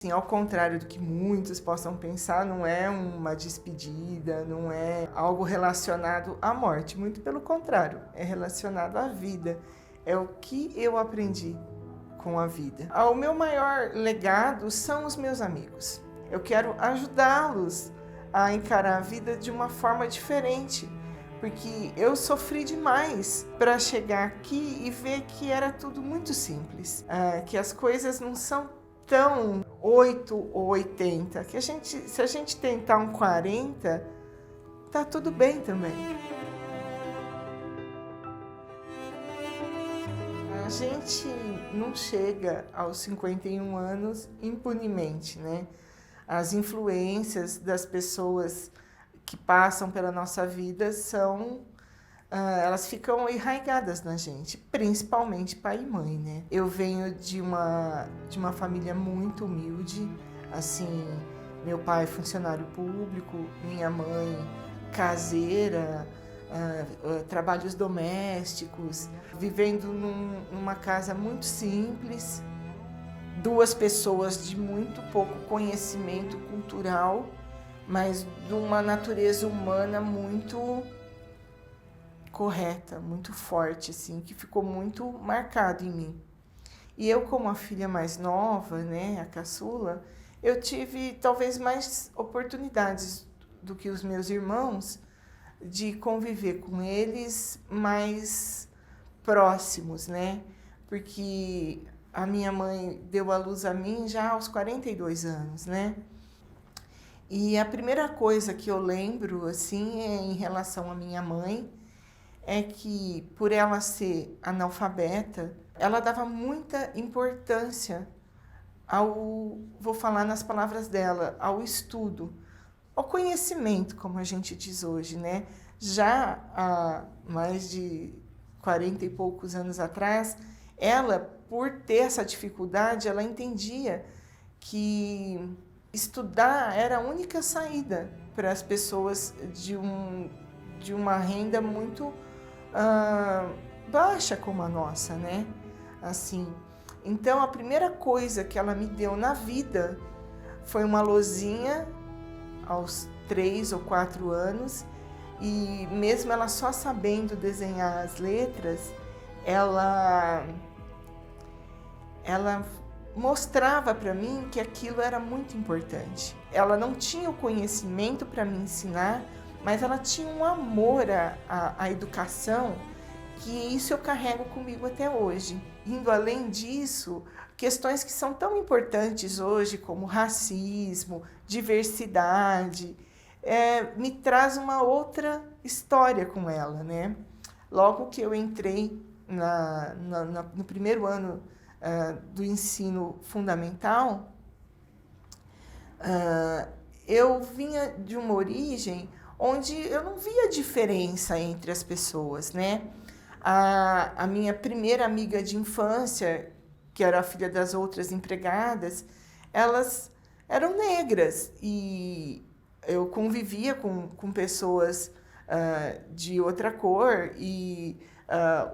Assim, ao contrário do que muitos possam pensar, não é uma despedida, não é algo relacionado à morte. Muito pelo contrário, é relacionado à vida. É o que eu aprendi com a vida. O meu maior legado são os meus amigos. Eu quero ajudá-los a encarar a vida de uma forma diferente, porque eu sofri demais para chegar aqui e ver que era tudo muito simples, que as coisas não são tão 8 ou 80, que se a gente tentar um 40, tá tudo bem também. A gente não chega aos 51 anos impunemente, né? As influências das pessoas que passam pela nossa vida elas ficam enraigadas na gente, principalmente pai e mãe, né? Eu venho de uma família muito humilde, assim, meu pai funcionário público, minha mãe caseira, trabalhos domésticos, vivendo numa casa muito simples, duas pessoas de muito pouco conhecimento cultural, mas de uma natureza humana muito correta, muito forte, assim, que ficou muito marcado em mim. E eu, como a filha mais nova, né, a caçula, eu tive talvez mais oportunidades do que os meus irmãos de conviver com eles mais próximos, né? Porque a minha mãe deu à luz a mim já aos 42 anos, né? E a primeira coisa que eu lembro, assim, em relação à minha mãe, é que, por ela ser analfabeta, ela dava muita importância vou falar nas palavras dela, ao estudo, ao conhecimento, como a gente diz hoje, né? Já há mais de 40 e poucos anos atrás, ela, por ter essa dificuldade, ela entendia que estudar era a única saída para as pessoas de uma renda muito baixa como a nossa, né? Assim, então a primeira coisa que ela me deu na vida foi uma lousinha aos 3 ou 4 anos, e mesmo ela só sabendo desenhar as letras, ela mostrava para mim que aquilo era muito importante. Ela não tinha o conhecimento para me ensinar, mas ela tinha um amor à educação, que isso eu carrego comigo até hoje. Indo além disso, questões que são tão importantes hoje, como racismo, diversidade, me traz uma outra história com ela, né? Logo que eu entrei no primeiro ano do ensino fundamental, eu vinha de uma origem onde eu não via diferença entre as pessoas, né? A minha primeira amiga de infância, que era a filha das outras empregadas, elas eram negras e eu convivia com pessoas de outra cor e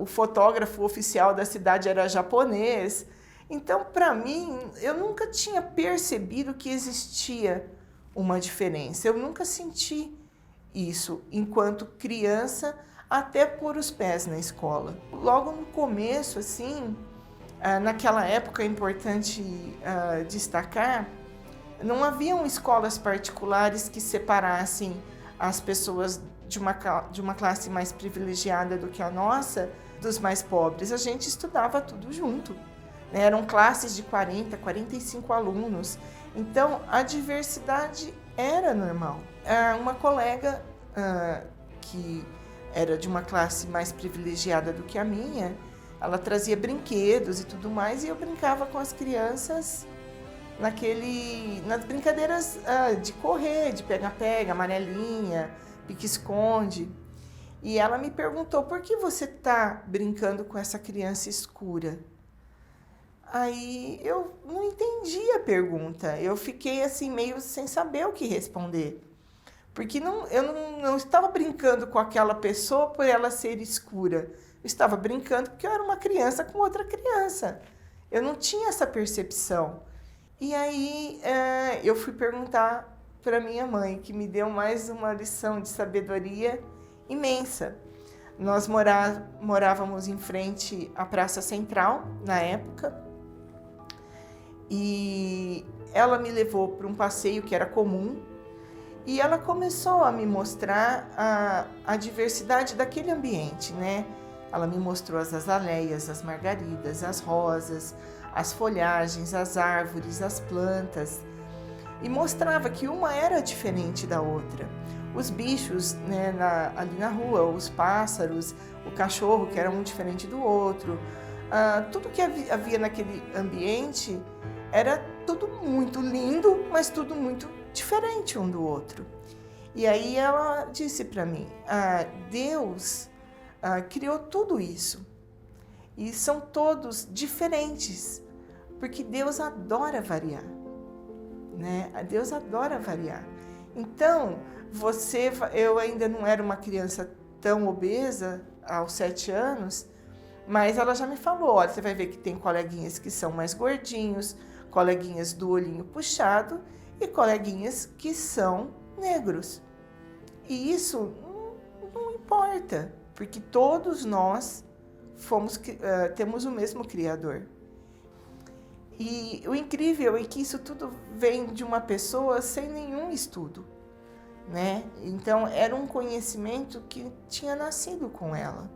o fotógrafo oficial da cidade era japonês. Então, para mim, eu nunca tinha percebido que existia uma diferença. Eu nunca senti isso enquanto criança, até pôr os pés na escola. Logo no começo, assim, naquela época é importante destacar, não haviam escolas particulares que separassem as pessoas de uma classe mais privilegiada do que a nossa dos mais pobres. A gente estudava tudo junto, né? Eram classes de 40, 45 alunos. Então, a diversidade era normal. Uma colega que era de uma classe mais privilegiada do que a minha, ela trazia brinquedos e tudo mais, e eu brincava com as crianças nas brincadeiras de correr, de pega-pega, amarelinha, pique-esconde. E ela me perguntou: por que você está brincando com essa criança escura? Aí eu não entendi a pergunta, eu fiquei assim meio sem saber o que responder. Porque eu não estava brincando com aquela pessoa por ela ser escura. Eu estava brincando porque eu era uma criança com outra criança. Eu não tinha essa percepção. E aí eu fui perguntar para minha mãe, que me deu mais uma lição de sabedoria imensa. Nós morávamos em frente à Praça Central, na época, e ela me levou para um passeio que era comum, e ela começou a me mostrar a diversidade daquele ambiente, né? Ela me mostrou as azaleias, as margaridas, as rosas, as folhagens, as árvores, as plantas, e mostrava que uma era diferente da outra. Os bichos, né, ali na rua, os pássaros, o cachorro, que era um diferente do outro, tudo que havia naquele ambiente era tudo muito lindo, mas tudo muito diferente um do outro. E aí ela disse para mim, Deus criou tudo isso e são todos diferentes, porque Deus adora variar, né? Deus adora variar. Então, eu ainda não era uma criança tão obesa aos 7 anos, mas ela já me falou, olha, você vai ver que tem coleguinhas que são mais gordinhos, coleguinhas do olhinho puxado e coleguinhas que são negros. E isso não importa, porque todos nós temos o mesmo Criador. E o incrível é que isso tudo vem de uma pessoa sem nenhum estudo, né? Então, era um conhecimento que tinha nascido com ela.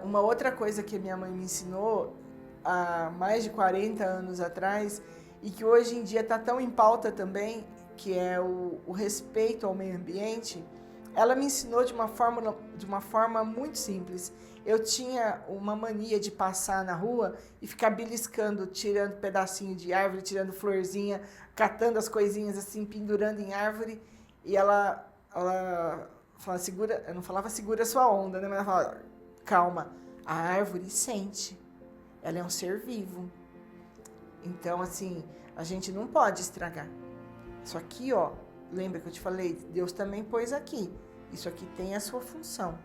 Uma outra coisa que a minha mãe me ensinou há mais de 40 anos atrás e que hoje em dia está tão em pauta também, que é o respeito ao meio ambiente, ela me ensinou de uma forma muito simples. Eu tinha uma mania de passar na rua e ficar beliscando, tirando pedacinho de árvore, tirando florzinha, catando as coisinhas assim, pendurando em árvore. E ela falava, segura, eu não falava segura a sua onda, né? Mas ela falava, calma, a árvore sente, ela é um ser vivo. Então, assim, a gente não pode estragar. Isso aqui, ó, lembra que eu te falei? Deus também pôs aqui. Isso aqui tem a sua função.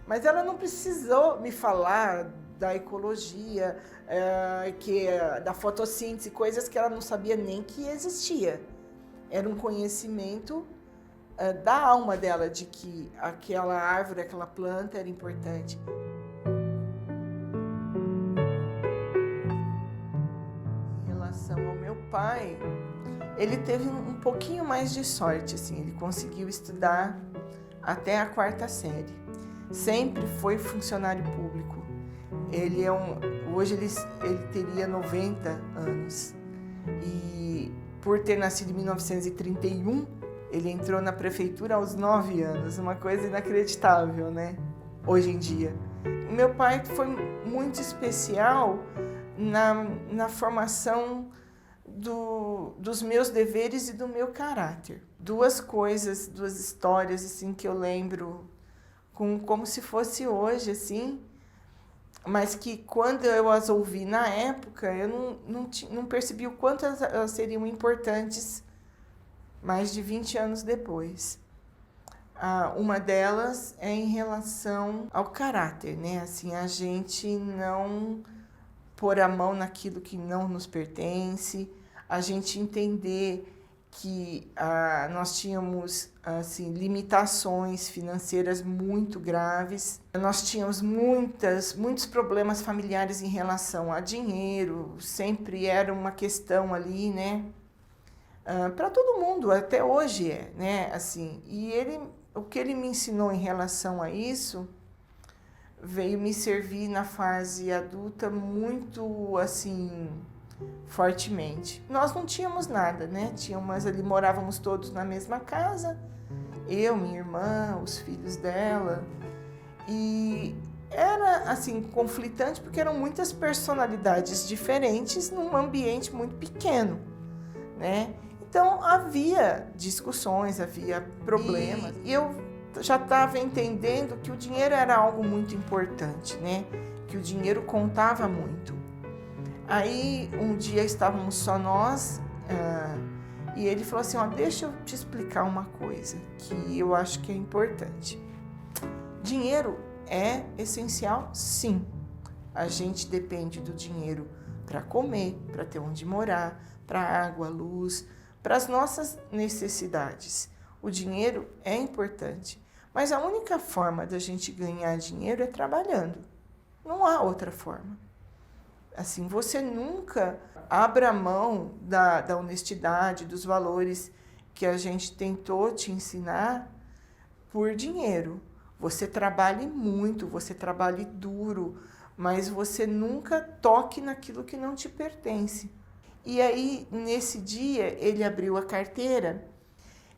Mas ela não precisou me falar da ecologia, da fotossíntese, coisas que ela não sabia nem que existia. Era um conhecimento da alma dela, de que aquela árvore, aquela planta era importante. Em relação ao meu pai, ele teve um pouquinho mais de sorte, assim, ele conseguiu estudar até a 4ª série. Sempre foi funcionário público. Hoje ele teria 90 anos. E por ter nascido em 1931, ele entrou na prefeitura aos 9 anos. Uma coisa inacreditável, né? Hoje em dia. Meu pai foi muito especial na formação dos meus deveres e do meu caráter. Duas histórias assim que eu lembro como se fosse hoje, assim, mas que quando eu as ouvi na época, eu não percebi o quanto elas seriam importantes mais de 20 anos depois. Uma delas é em relação ao caráter, né? Assim, a gente não pôr a mão naquilo que não nos pertence, a gente entender que nós tínhamos assim, limitações financeiras muito graves. Nós tínhamos muitos problemas familiares em relação a dinheiro, sempre era uma questão ali, né? Para todo mundo, até hoje é, né? Assim, e o que ele me ensinou em relação a isso veio me servir na fase adulta muito, assim, fortemente. Nós não tínhamos nada, né? Morávamos todos na mesma casa, eu, minha irmã, os filhos dela, e era, assim, conflitante porque eram muitas personalidades diferentes num ambiente muito pequeno, né? Então, havia discussões, havia problemas, e eu já estava entendendo que o dinheiro era algo muito importante, né? Que o dinheiro contava muito. Aí, um dia estávamos só nós, e ele falou assim, deixa eu te explicar uma coisa que eu acho que é importante. Dinheiro é essencial, sim. A gente depende do dinheiro para comer, para ter onde morar, para água, luz, para as nossas necessidades. O dinheiro é importante, mas a única forma da gente ganhar dinheiro é trabalhando. Não há outra forma. Assim, você nunca abra mão da honestidade, dos valores que a gente tentou te ensinar por dinheiro. Você trabalhe muito, você trabalhe duro, mas você nunca toque naquilo que não te pertence. E aí, nesse dia, ele abriu a carteira,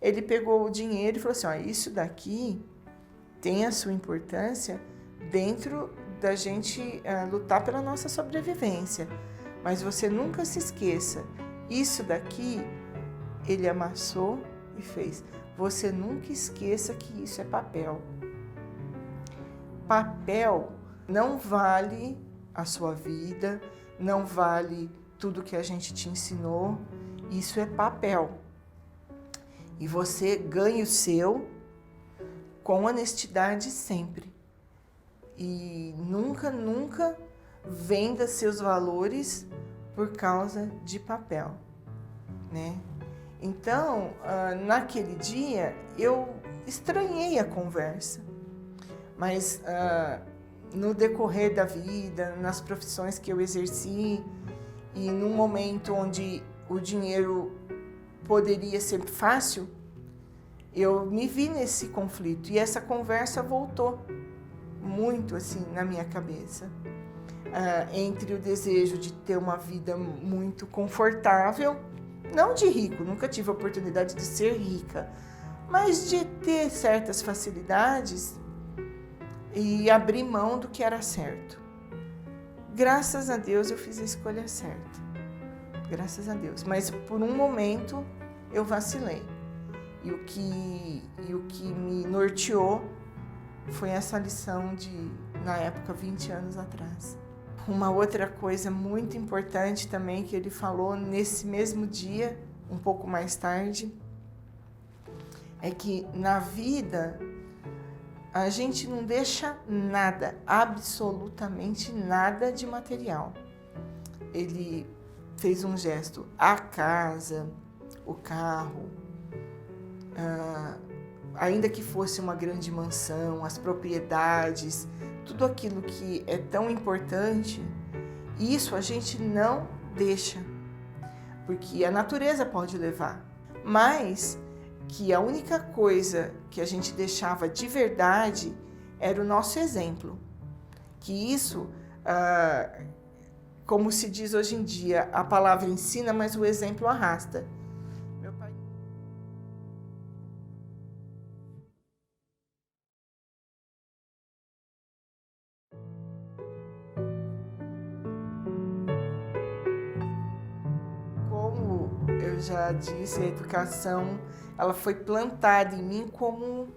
ele pegou o dinheiro e falou assim, ó, isso daqui tem a sua importância dentro da gente lutar pela nossa sobrevivência. Mas você nunca se esqueça, isso daqui ele amassou e fez. Você nunca esqueça que isso é papel. Papel não vale a sua vida, não vale tudo que a gente te ensinou. Isso é papel. E você ganha o seu com honestidade sempre. E nunca, nunca venda seus valores por causa de papel, né? Então, naquele dia, eu estranhei a conversa, mas no decorrer da vida, nas profissões que eu exerci, e num momento onde o dinheiro poderia ser fácil, eu me vi nesse conflito, e essa conversa voltou muito assim na minha cabeça, entre o desejo de ter uma vida muito confortável, não de rico, nunca tive a oportunidade de ser rica, mas de ter certas facilidades e abrir mão do que era certo. Graças a Deus eu fiz a escolha certa, graças a Deus, mas por um momento eu vacilei, e o que me norteou foi essa lição de, na época, 20 anos atrás. Uma outra coisa muito importante também que ele falou nesse mesmo dia, um pouco mais tarde, é que na vida a gente não deixa nada, absolutamente nada de material. Ele fez um gesto, a casa, o carro, ainda que fosse uma grande mansão, as propriedades, tudo aquilo que é tão importante, isso a gente não deixa, porque a natureza pode levar, mas que a única coisa que a gente deixava de verdade era o nosso exemplo, que isso, como se diz hoje em dia, a palavra ensina, mas o exemplo arrasta. Meu pai... Como eu já disse, a educação, ela foi plantada em mim como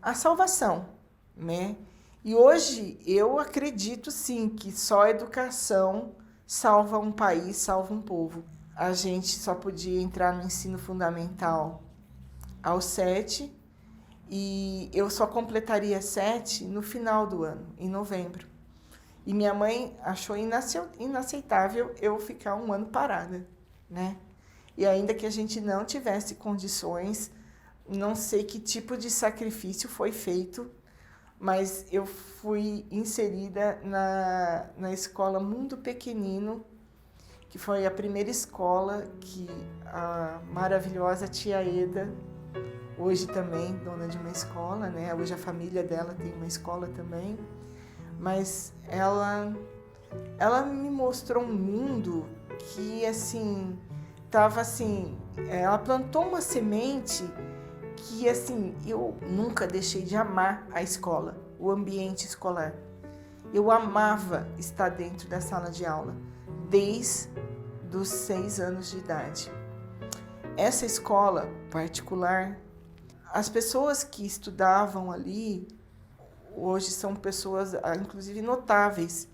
a salvação, né? E hoje eu acredito sim que só a educação salva um país, salva um povo. A gente só podia entrar no ensino fundamental aos 7 e eu só completaria 7 no final do ano, em novembro. E minha mãe achou inaceitável eu ficar um ano parada, né? E ainda que a gente não tivesse condições, não sei que tipo de sacrifício foi feito, mas eu fui inserida na escola Mundo Pequenino, que foi a primeira escola que a maravilhosa tia Eda, hoje também dona de uma escola, né? Hoje a família dela tem uma escola também, mas ela me mostrou um mundo que, assim, tava assim, ela plantou uma semente que, assim, eu nunca deixei de amar a escola, o ambiente escolar. Eu amava estar dentro da sala de aula, desde os 6 anos de idade. Essa escola particular, as pessoas que estudavam ali, hoje são pessoas, inclusive, notáveis,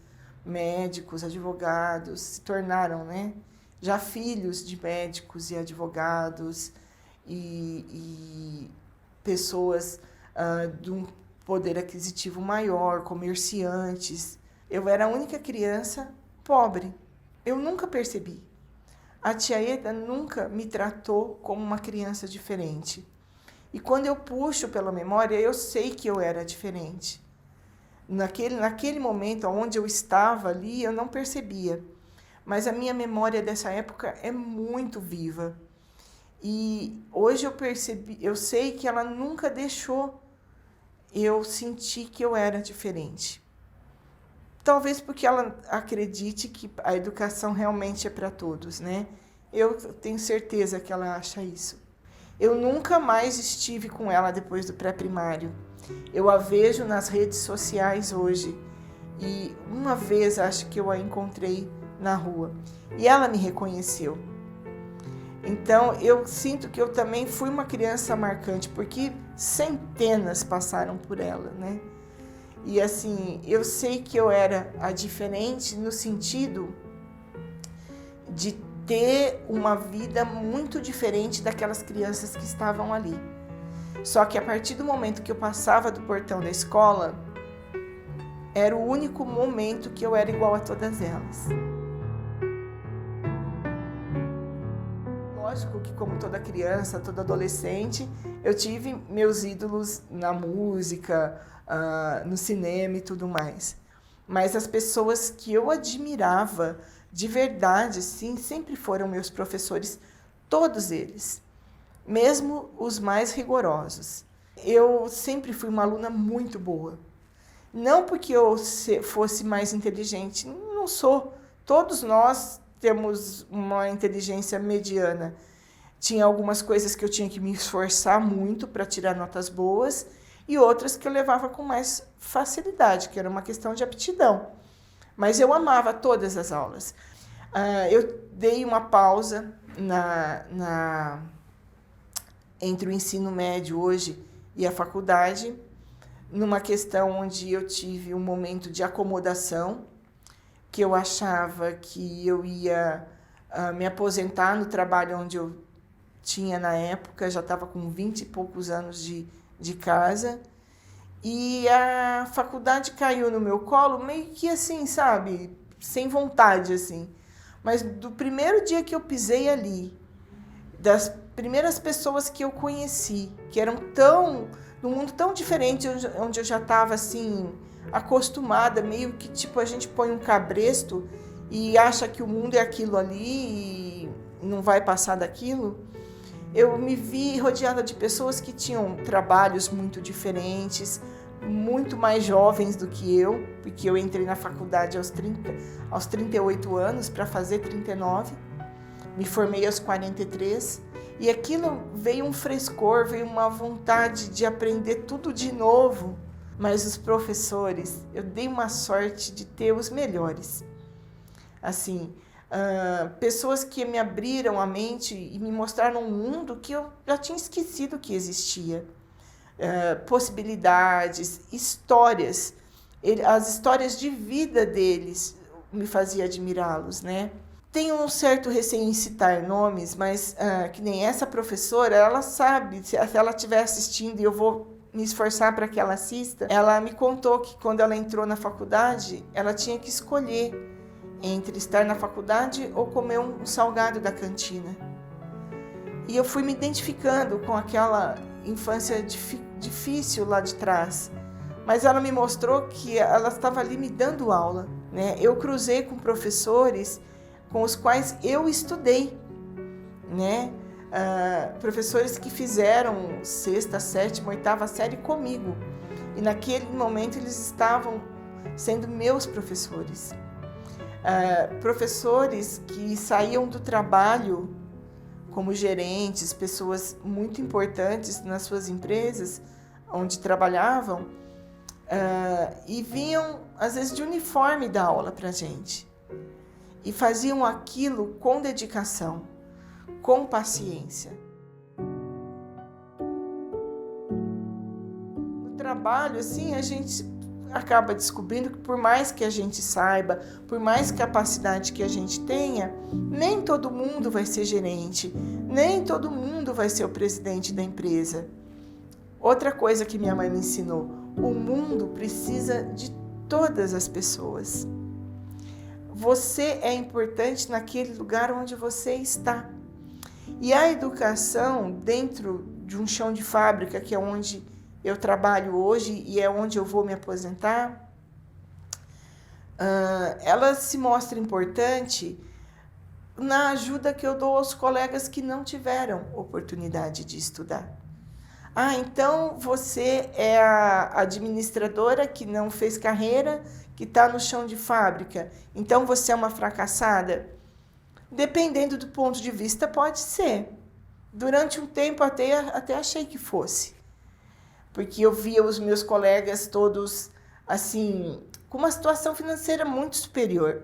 médicos, advogados, se tornaram, né, já filhos de médicos e advogados e pessoas de um poder aquisitivo maior, comerciantes. Eu era a única criança pobre, eu nunca percebi. A tia Eda nunca me tratou como uma criança diferente. E quando eu puxo pela memória, eu sei que eu era diferente. Naquele momento onde eu estava ali, eu não percebia. Mas a minha memória dessa época é muito viva. E hoje eu sei que ela nunca deixou eu sentir que eu era diferente. Talvez porque ela acredite que a educação realmente é para todos, né? Eu tenho certeza que ela acha isso. Eu nunca mais estive com ela depois do pré-primário. Eu a vejo nas redes sociais hoje. E uma vez acho que eu a encontrei na rua. E ela me reconheceu. Então eu sinto que eu também fui uma criança marcante, porque centenas passaram por ela, né? E assim, eu sei que eu era a diferente no sentido de ter uma vida muito diferente daquelas crianças que estavam ali. Só que a partir do momento que eu passava do portão da escola, era o único momento que eu era igual a todas elas. Lógico que, como toda criança, toda adolescente, eu tive meus ídolos na música, no cinema e tudo mais. Mas as pessoas que eu admirava de verdade, sim, sempre foram meus professores, todos eles, mesmo os mais rigorosos. Eu sempre fui uma aluna muito boa. Não porque eu fosse mais inteligente, não sou. Todos nós temos uma inteligência mediana. Tinha algumas coisas que eu tinha que me esforçar muito para tirar notas boas e outras que eu levava com mais facilidade, que era uma questão de aptidão. Mas eu amava todas as aulas. Eu dei uma pausa entre o ensino médio hoje e a faculdade, numa questão onde eu tive um momento de acomodação, que eu achava que eu ia me aposentar no trabalho onde eu tinha na época, já estava com 20 e poucos anos de casa, e a faculdade caiu no meu colo meio que assim, sabe, sem vontade, assim. Mas do primeiro dia que eu pisei ali, das primeiras pessoas que eu conheci, que eram num mundo tão diferente, onde eu já estava assim, acostumada, meio que tipo a gente põe um cabresto e acha que o mundo é aquilo ali e não vai passar daquilo. Eu me vi rodeada de pessoas que tinham trabalhos muito diferentes, muito mais jovens do que eu, porque eu entrei na faculdade aos 38 anos para fazer 39, me formei aos 43, e aquilo veio um frescor, veio uma vontade de aprender tudo de novo. Mas os professores, eu dei uma sorte de ter os melhores. Assim, pessoas que me abriram a mente e me mostraram um mundo que eu já tinha esquecido que existia. Possibilidades, histórias. As histórias de vida deles me fazia admirá-los, né? Tenho um certo receio em citar nomes, mas que nem essa professora, ela sabe, se ela estiver assistindo e eu vou me esforçar para que ela assista, ela me contou que quando ela entrou na faculdade, ela tinha que escolher entre estar na faculdade ou comer um salgado da cantina. E eu fui me identificando com aquela infância difícil lá de trás. Mas ela me mostrou que ela estava ali me dando aula, né? Eu cruzei com professores com os quais eu estudei, né? Professores que fizeram 6ª, 7ª, 8ª série comigo. E naquele momento eles estavam sendo meus professores. Professores que saíam do trabalho como gerentes, pessoas muito importantes nas suas empresas onde trabalhavam, e vinham, às vezes, de uniforme dar aula para a gente. E faziam aquilo com dedicação, com paciência. No trabalho, assim, a gente acaba descobrindo que por mais que a gente saiba, por mais capacidade que a gente tenha, nem todo mundo vai ser gerente, nem todo mundo vai ser o presidente da empresa. Outra coisa que minha mãe me ensinou, o mundo precisa de todas as pessoas. você é importante naquele lugar onde você está. E a educação dentro de um chão de fábrica, que é onde eu trabalho hoje e é onde eu vou me aposentar, ela se mostra importante na ajuda que eu dou aos colegas que não tiveram oportunidade de estudar. Então você é a administradora que não fez carreira, que está no chão de fábrica, então você é uma fracassada? Dependendo do ponto de vista, pode ser. Durante um tempo até achei que fosse. Porque eu via os meus colegas todos, assim, com uma situação financeira muito superior.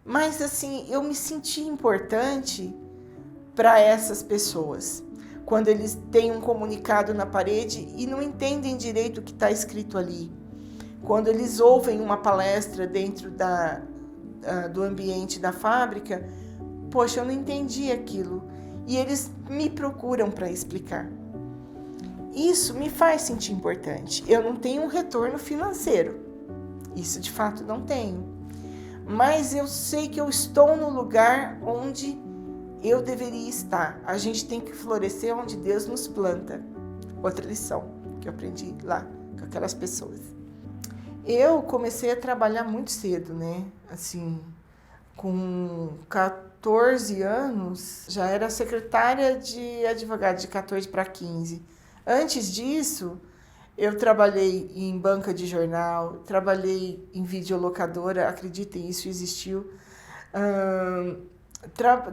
Mas, assim, eu me senti importante para essas pessoas. Quando eles têm um comunicado na parede e não entendem direito o que está escrito ali. Quando eles ouvem uma palestra dentro do ambiente da fábrica, poxa, eu não entendi aquilo. E eles me procuram para explicar. Isso me faz sentir importante. Eu não tenho um retorno financeiro. Isso de fato não tenho. Mas eu sei que eu estou no lugar onde eu deveria estar. A gente tem que florescer onde Deus nos planta. Outra lição que eu aprendi lá com aquelas pessoas. Eu comecei a trabalhar muito cedo, né? Assim, com 14 anos, já era secretária de advogado, de 14 para 15. Antes disso, eu trabalhei em banca de jornal, trabalhei em videolocadora, acreditem, isso existiu.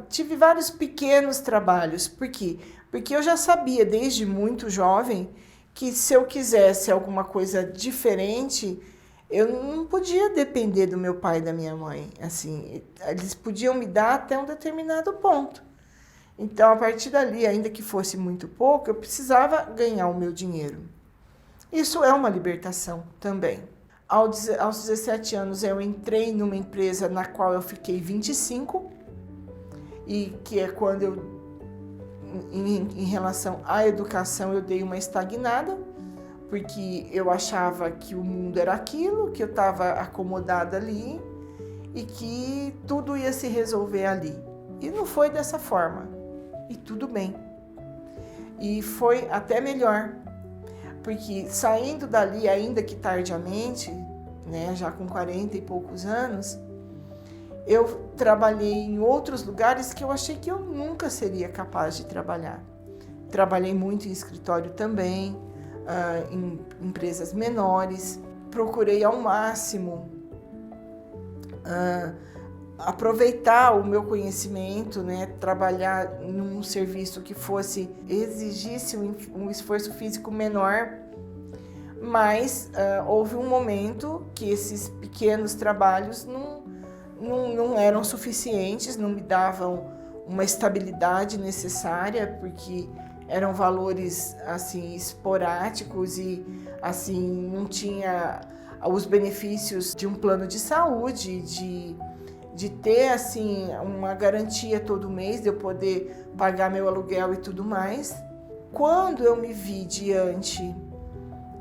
Tive vários pequenos trabalhos. Por quê? Porque eu já sabia desde muito jovem que se eu quisesse alguma coisa diferente, eu não podia depender do meu pai e da minha mãe. Assim, eles podiam me dar até um determinado ponto. Então, a partir dali, ainda que fosse muito pouco, eu precisava ganhar o meu dinheiro. Isso é uma libertação também. Aos 17 anos, eu entrei numa empresa na qual eu fiquei 25, e que é quando eu, em relação à educação, eu dei uma estagnada, porque eu achava que o mundo era aquilo, que eu estava acomodada ali e que tudo ia se resolver ali. E não foi dessa forma. E tudo bem. E foi até melhor, porque saindo dali, ainda que tardiamente, né, já com 40 e poucos anos, eu trabalhei em outros lugares que eu achei que eu nunca seria capaz de trabalhar. Trabalhei muito em escritório também, em empresas menores. Procurei ao máximo aproveitar o meu conhecimento, né? Trabalhar num serviço que exigisse um esforço físico menor, mas houve um momento que esses pequenos trabalhos não eram suficientes, não me davam uma estabilidade necessária, porque eram valores assim esporádicos e assim não tinha os benefícios de um plano de saúde, de ter assim uma garantia todo mês de eu poder pagar meu aluguel e tudo mais. Quando eu me vi diante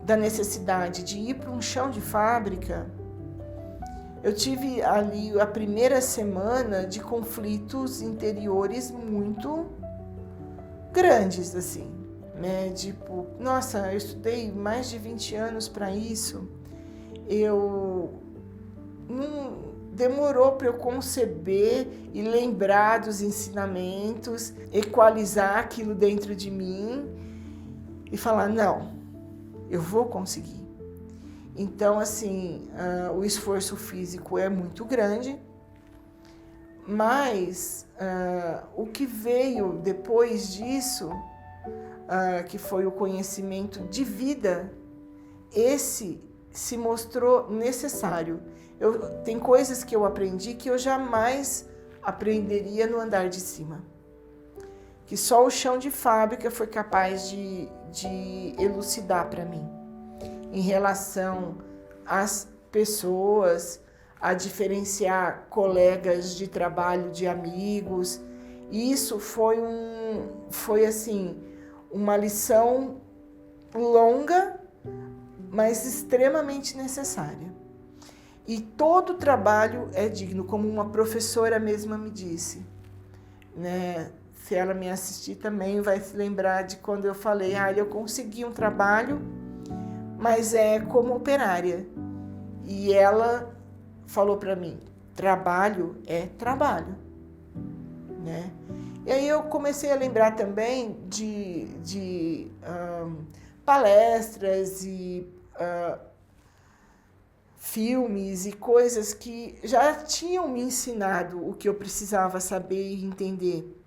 da necessidade de ir para um chão de fábrica, eu tive ali a primeira semana de conflitos interiores muito grandes, assim, né? Tipo, nossa, eu estudei mais de 20 anos para isso, demorou para eu conceber e lembrar dos ensinamentos, equalizar aquilo dentro de mim e falar, não, eu vou conseguir. Então, assim, o esforço físico é muito grande, mas o que veio depois disso, que foi o conhecimento de vida, esse se mostrou necessário. Tem coisas que eu aprendi que eu jamais aprenderia no andar de cima. Que só o chão de fábrica foi capaz de elucidar para mim. Em relação às pessoas, a diferenciar colegas de trabalho, de amigos. Isso foi assim, uma lição longa, mas extremamente necessária. E todo trabalho é digno, como uma professora mesma me disse, né? Se ela me assistir também vai se lembrar de quando eu falei, eu consegui um trabalho, mas é como operária. E ela falou para mim, trabalho é trabalho, né? E aí eu comecei a lembrar também de palestras e filmes e coisas que já tinham me ensinado o que eu precisava saber e entender.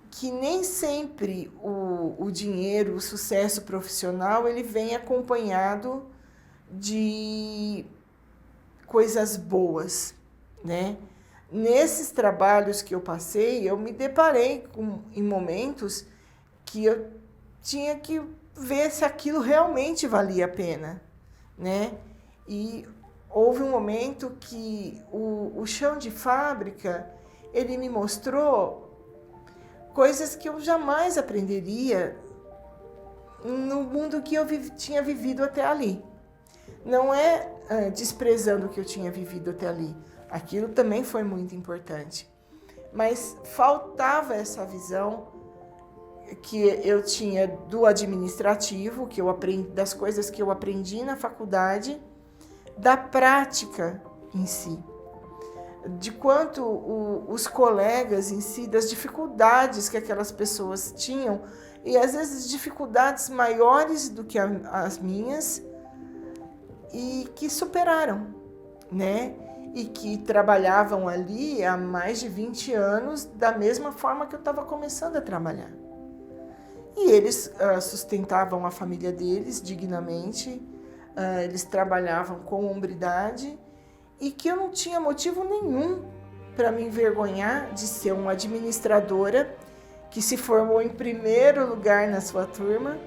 Que nem sempre o dinheiro, o sucesso profissional, ele vem acompanhado de coisas boas, né? Nesses trabalhos que eu passei, eu me deparei em momentos que eu tinha que ver se aquilo realmente valia a pena, né? E houve um momento que o chão de fábrica, ele me mostrou coisas que eu jamais aprenderia no mundo que eu tinha vivido até ali. Não é desprezando o que eu tinha vivido até ali. Aquilo também foi muito importante. Mas faltava essa visão que eu tinha do administrativo, que eu aprendi, das coisas que eu aprendi na faculdade, da prática em si, de quanto os colegas em si, das dificuldades que aquelas pessoas tinham, e às vezes dificuldades maiores do que as minhas, e que superaram, né? E que trabalhavam ali há mais de 20 anos da mesma forma que eu estava começando a trabalhar. E eles sustentavam a família deles dignamente, eles trabalhavam com hombridade, e que eu não tinha motivo nenhum para me envergonhar de ser uma administradora que se formou em primeiro lugar na sua turma,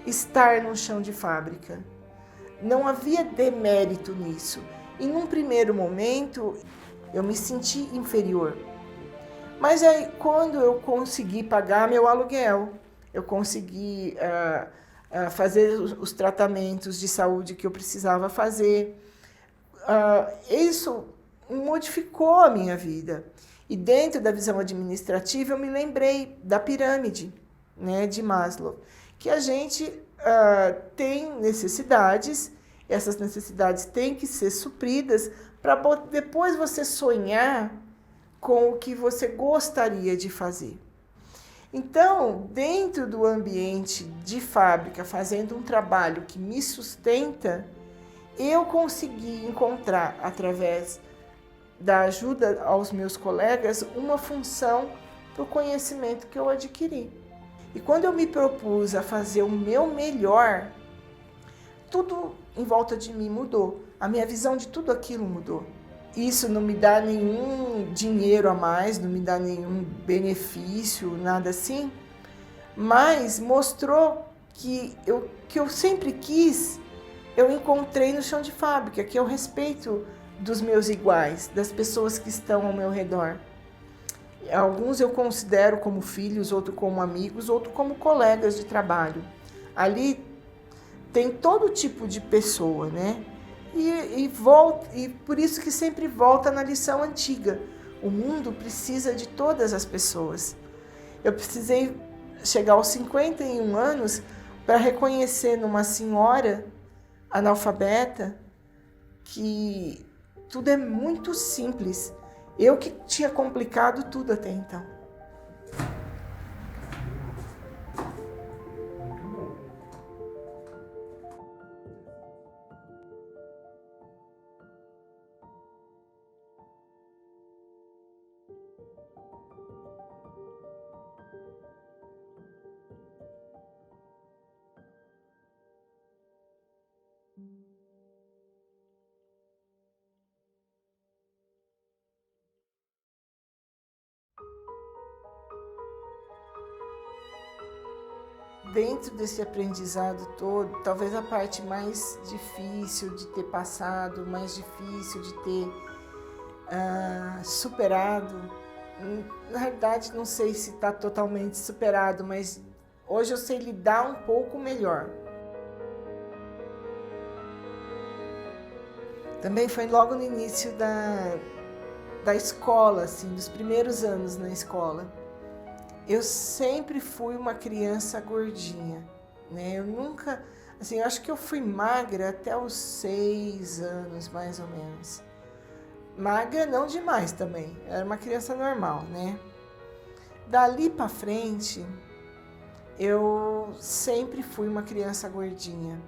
estar no chão de fábrica. Não havia demérito nisso. E num primeiro momento eu me senti inferior. Mas aí quando eu consegui pagar meu aluguel, eu consegui fazer os tratamentos de saúde que eu precisava fazer, isso modificou a minha vida. E dentro da visão administrativa eu me lembrei da pirâmide, né, de Maslow, que a gente tem necessidades, essas necessidades têm que ser supridas para depois você sonhar com o que você gostaria de fazer. Então, dentro do ambiente de fábrica, fazendo um trabalho que me sustenta, eu consegui encontrar, através da ajuda aos meus colegas, uma função para o conhecimento que eu adquiri. E quando eu me propus a fazer o meu melhor, tudo em volta de mim mudou. A minha visão de tudo aquilo mudou. Isso não me dá nenhum dinheiro a mais, não me dá nenhum benefício, nada assim, mas mostrou que eu sempre quis, eu encontrei no chão de fábrica, que é o respeito dos meus iguais, das pessoas que estão ao meu redor. Alguns eu considero como filhos, outros como amigos, outros como colegas de trabalho. Ali tem todo tipo de pessoa, né? E por isso que sempre volta na lição antiga. O mundo precisa de todas as pessoas. Eu precisei chegar aos 51 anos para reconhecer numa senhora analfabeta que tudo é muito simples. Eu que tinha complicado tudo até então. Dentro desse aprendizado todo, talvez a parte mais difícil de ter passado, mais difícil de ter superado, na realidade não sei se está totalmente superado, mas hoje eu sei lidar um pouco melhor. Também foi logo no início da escola, assim, dos primeiros anos na escola. Eu sempre fui uma criança gordinha, né? Eu nunca, assim, eu acho que eu fui magra até os 6 anos, mais ou menos. Magra não demais também, era uma criança normal, né? Dali pra frente, eu sempre fui uma criança gordinha.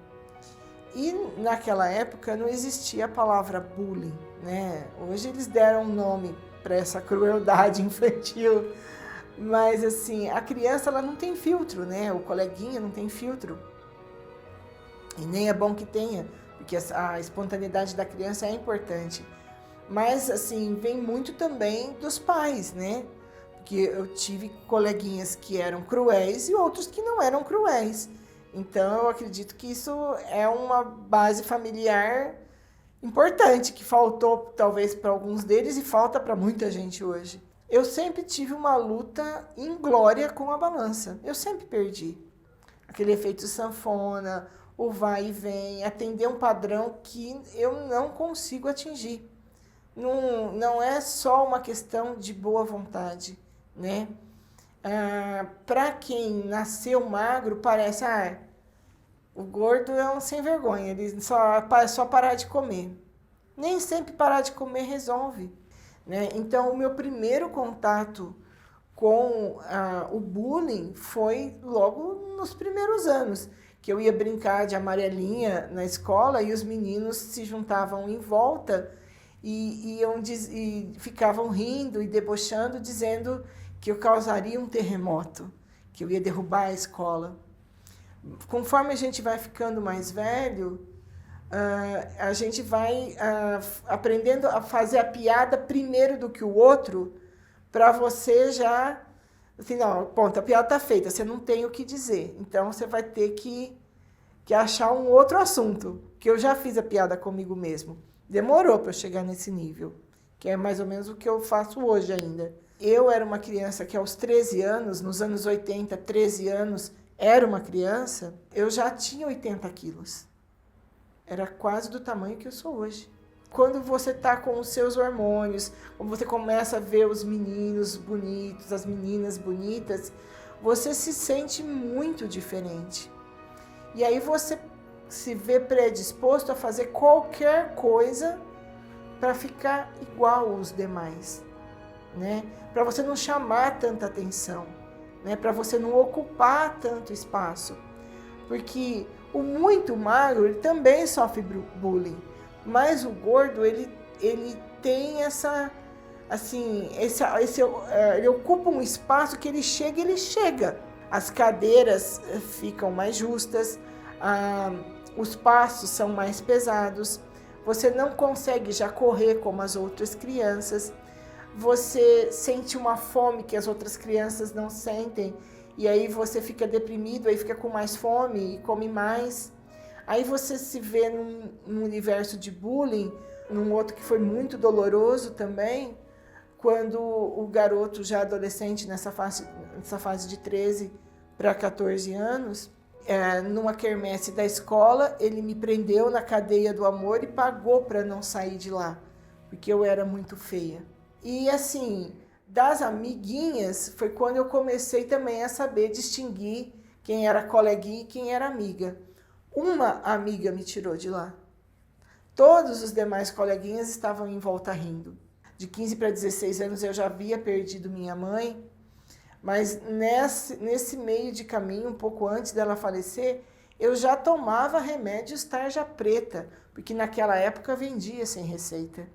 E naquela época não existia a palavra bullying, né? Hoje eles deram um nome para essa crueldade infantil, mas assim, a criança ela não tem filtro, né? O coleguinha não tem filtro. E nem é bom que tenha, porque a espontaneidade da criança é importante. Mas assim, vem muito também dos pais, né? Porque eu tive coleguinhas que eram cruéis e outros que não eram cruéis. Então, eu acredito que isso é uma base familiar importante, que faltou talvez para alguns deles e falta para muita gente hoje. Eu sempre tive uma luta inglória com a balança. Eu sempre perdi. Aquele efeito sanfona, o vai e vem, atender um padrão que eu não consigo atingir. Não é só uma questão de boa vontade, né? Para quem nasceu magro, parece, o gordo é um sem vergonha, ele só parar de comer. Nem sempre parar de comer resolve, né? Então, o meu primeiro contato com o bullying foi logo nos primeiros anos, que eu ia brincar de amarelinha na escola e os meninos se juntavam em volta e ficavam rindo e debochando, dizendo que eu causaria um terremoto, que eu ia derrubar a escola. Conforme a gente vai ficando mais velho, a gente vai aprendendo a fazer a piada primeiro do que o outro, para você já, assim, não, ponto, a piada está feita, você não tem o que dizer, então você vai ter que achar um outro assunto, que eu já fiz a piada comigo mesmo. Demorou para eu chegar nesse nível, que é mais ou menos o que eu faço hoje ainda. Eu era uma criança que aos 13 anos, nos anos 80, 13 anos, era uma criança, eu já tinha 80 quilos. Era quase do tamanho que eu sou hoje. Quando você está com os seus hormônios, quando você começa a ver os meninos bonitos, as meninas bonitas, você se sente muito diferente. E aí você se vê predisposto a fazer qualquer coisa para ficar igual aos demais, né? Para você não chamar tanta atenção, né? Para você não ocupar tanto espaço, porque o muito magro ele também sofre bullying, mas o gordo ele tem essa, assim, ele ocupa um espaço que ele chega. As cadeiras ficam mais justas, os passos são mais pesados, você não consegue já correr como as outras crianças, você sente uma fome que as outras crianças não sentem, e aí você fica deprimido, aí fica com mais fome e come mais. Aí você se vê num universo de bullying, num outro que foi muito doloroso também, quando o garoto já adolescente, nessa fase de 13 para 14 anos, numa quermesse da escola, ele me prendeu na cadeia do amor e pagou para não sair de lá, porque eu era muito feia. E assim, das amiguinhas, foi quando eu comecei também a saber distinguir quem era coleguinha e quem era amiga. Uma amiga me tirou de lá. Todos os demais coleguinhas estavam em volta rindo. De 15 para 16 anos eu já havia perdido minha mãe, mas nesse meio de caminho, um pouco antes dela falecer, eu já tomava remédios tarja preta, porque naquela época vendia sem receita.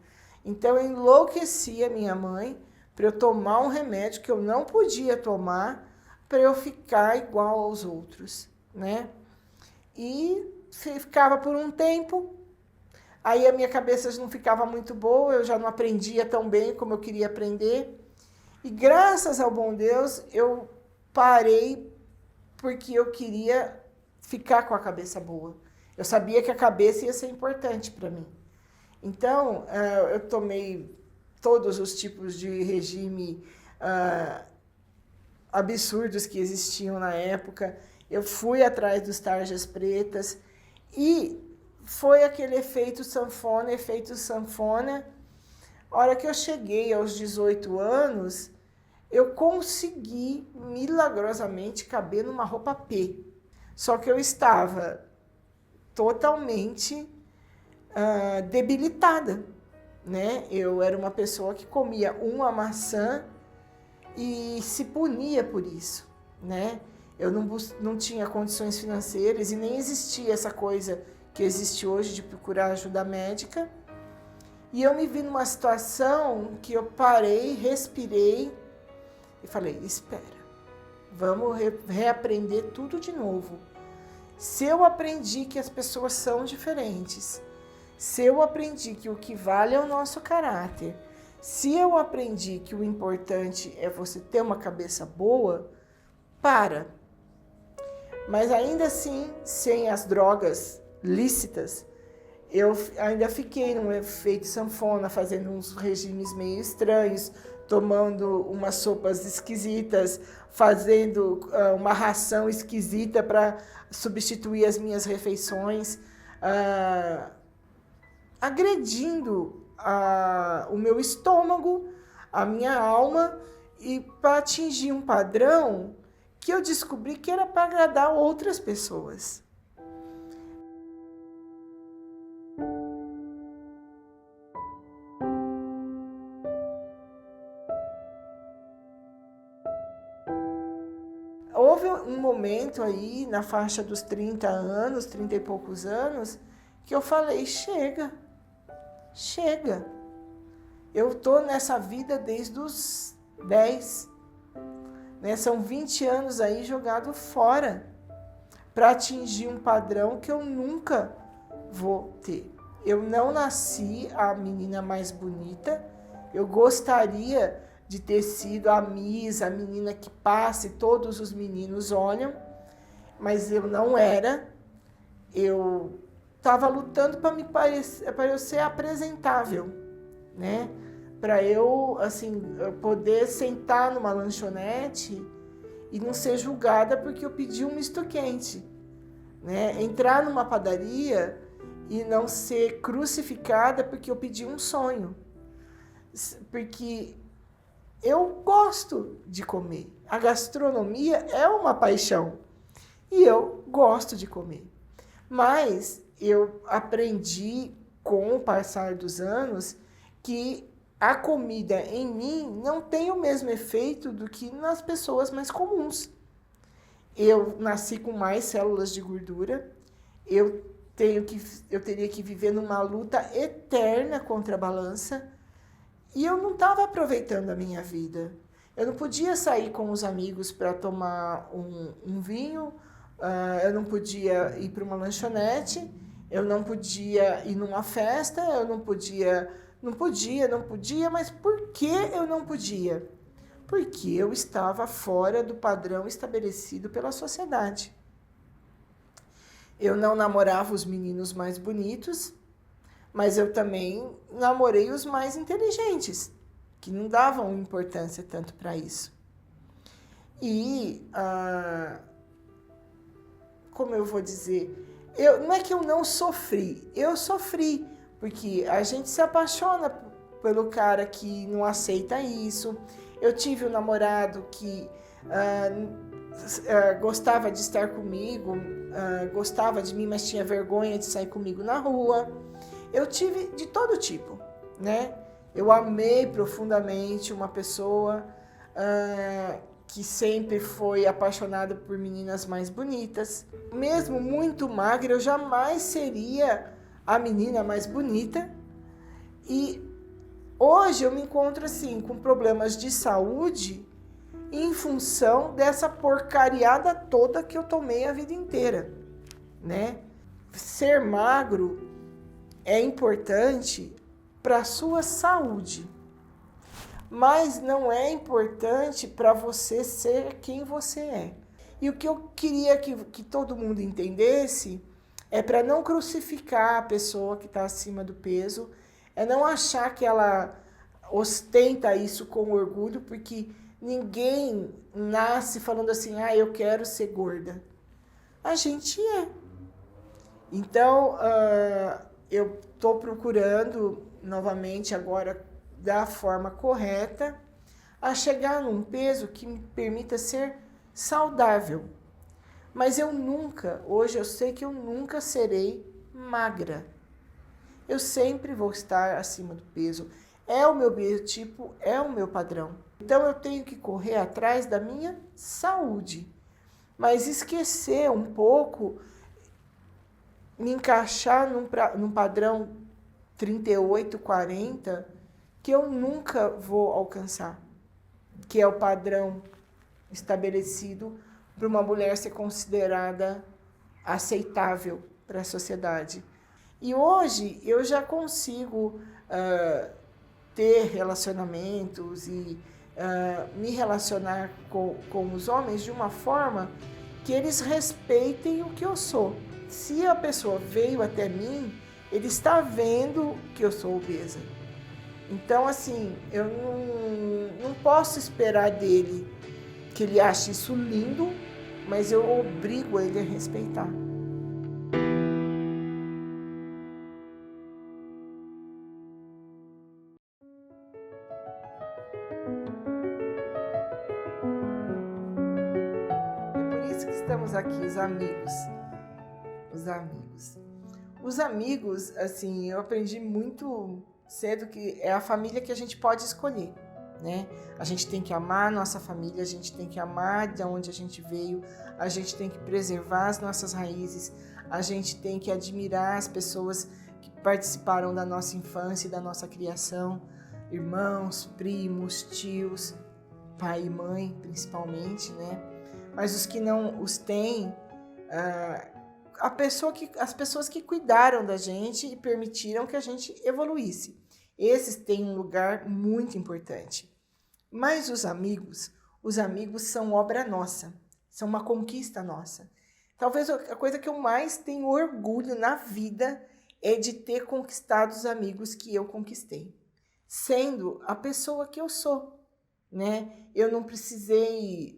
Então eu enlouquecia minha mãe para eu tomar um remédio que eu não podia tomar para eu ficar igual aos outros, né? E ficava por um tempo, aí a minha cabeça não ficava muito boa, eu já não aprendia tão bem como eu queria aprender. E graças ao bom Deus, eu parei porque eu queria ficar com a cabeça boa. Eu sabia que a cabeça ia ser importante para mim. Então, eu tomei todos os tipos de regime absurdos que existiam na época. Eu fui atrás dos tarjas pretas e foi aquele efeito sanfona, efeito sanfona. A hora que eu cheguei aos 18 anos, eu consegui milagrosamente caber numa roupa P. Só que eu estava totalmente debilitada, né? Eu era uma pessoa que comia uma maçã e se punia por isso, né? Eu não tinha condições financeiras e nem existia essa coisa que existe hoje de procurar ajuda médica. E eu me vi numa situação que eu parei, respirei e falei, espera, vamos reaprender tudo de novo. Se eu aprendi que as pessoas são diferentes, se eu aprendi que o que vale é o nosso caráter, se eu aprendi que o importante é você ter uma cabeça boa, para. Mas ainda assim, sem as drogas lícitas, eu ainda fiquei num efeito sanfona, fazendo uns regimes meio estranhos, tomando umas sopas esquisitas, fazendo uma ração esquisita para substituir as minhas refeições, agredindo o meu estômago, a minha alma, e para atingir um padrão que eu descobri que era para agradar outras pessoas. Houve um momento aí, na faixa dos 30 anos, 30 e poucos anos, que eu falei, chega. Eu tô nessa vida desde os 10, né? São 20 anos aí jogado fora para atingir um padrão que eu nunca vou ter. Eu não nasci a menina mais bonita, eu gostaria de ter sido a Miss, a menina que passa e todos os meninos olham, mas eu não era. Eu estava lutando para eu ser apresentável, né? Para eu, assim, poder sentar numa lanchonete e não ser julgada porque eu pedi um misto quente, né? Entrar numa padaria e não ser crucificada porque eu pedi um sonho. Porque eu gosto de comer. A gastronomia é uma paixão e eu gosto de comer. Mas eu aprendi com o passar dos anos que a comida em mim não tem o mesmo efeito do que nas pessoas mais comuns. Eu nasci com mais células de gordura, eu teria que viver numa luta eterna contra a balança. E eu não estava aproveitando a minha vida. Eu não podia sair com os amigos para tomar um vinho, eu não podia ir para uma lanchonete, eu não podia ir numa festa, eu não podia, mas por que eu não podia? Porque eu estava fora do padrão estabelecido pela sociedade. Eu não namorava os meninos mais bonitos, mas eu também namorei os mais inteligentes, que não davam importância tanto para isso. E, como eu vou dizer, não é que eu não sofri, eu sofri, porque a gente se apaixona pelo cara que não aceita isso. Eu tive um namorado que gostava de estar comigo, gostava de mim, mas tinha vergonha de sair comigo na rua. Eu tive de todo tipo, né? Eu amei profundamente uma pessoa que sempre foi apaixonada por meninas mais bonitas. Mesmo muito magra, eu jamais seria a menina mais bonita. E hoje eu me encontro assim, com problemas de saúde em função dessa porcariada toda que eu tomei a vida inteira, né? Ser magro é importante para a sua saúde, mas não é importante para você ser quem você é. E o que eu queria que todo mundo entendesse é para não crucificar a pessoa que está acima do peso, é não achar que ela ostenta isso com orgulho, porque ninguém nasce falando assim, eu quero ser gorda. A gente é. Então, eu estou procurando novamente agora da forma correta a chegar num peso que me permita ser saudável. Mas hoje eu sei que eu nunca serei magra. Eu sempre vou estar acima do peso. É o meu biotipo, é o meu padrão. Então eu tenho que correr atrás da minha saúde. Mas esquecer um pouco, me encaixar num padrão 38, 40, que eu nunca vou alcançar. Que é o padrão estabelecido para uma mulher ser considerada aceitável para a sociedade. E hoje eu já consigo ter relacionamentos e me relacionar com os homens de uma forma que eles respeitem o que eu sou. Se a pessoa veio até mim, ele está vendo que eu sou obesa. Então, assim, eu não posso esperar dele que ele ache isso lindo, mas eu obrigo ele a respeitar. É por isso que estamos aqui, os amigos. Os amigos. Os amigos, assim, eu aprendi muito cedo que é a família que a gente pode escolher, né? A gente tem que amar a nossa família, a gente tem que amar de onde a gente veio, a gente tem que preservar as nossas raízes, a gente tem que admirar as pessoas que participaram da nossa infância e da nossa criação, irmãos, primos, tios, pai e mãe, principalmente, né? Mas os que não os têm, as pessoas que cuidaram da gente e permitiram que a gente evoluísse. Esses têm um lugar muito importante. Mas os amigos são obra nossa, são uma conquista nossa. Talvez a coisa que eu mais tenho orgulho na vida é de ter conquistado os amigos que eu conquistei, sendo a pessoa que eu sou, né? Eu não precisei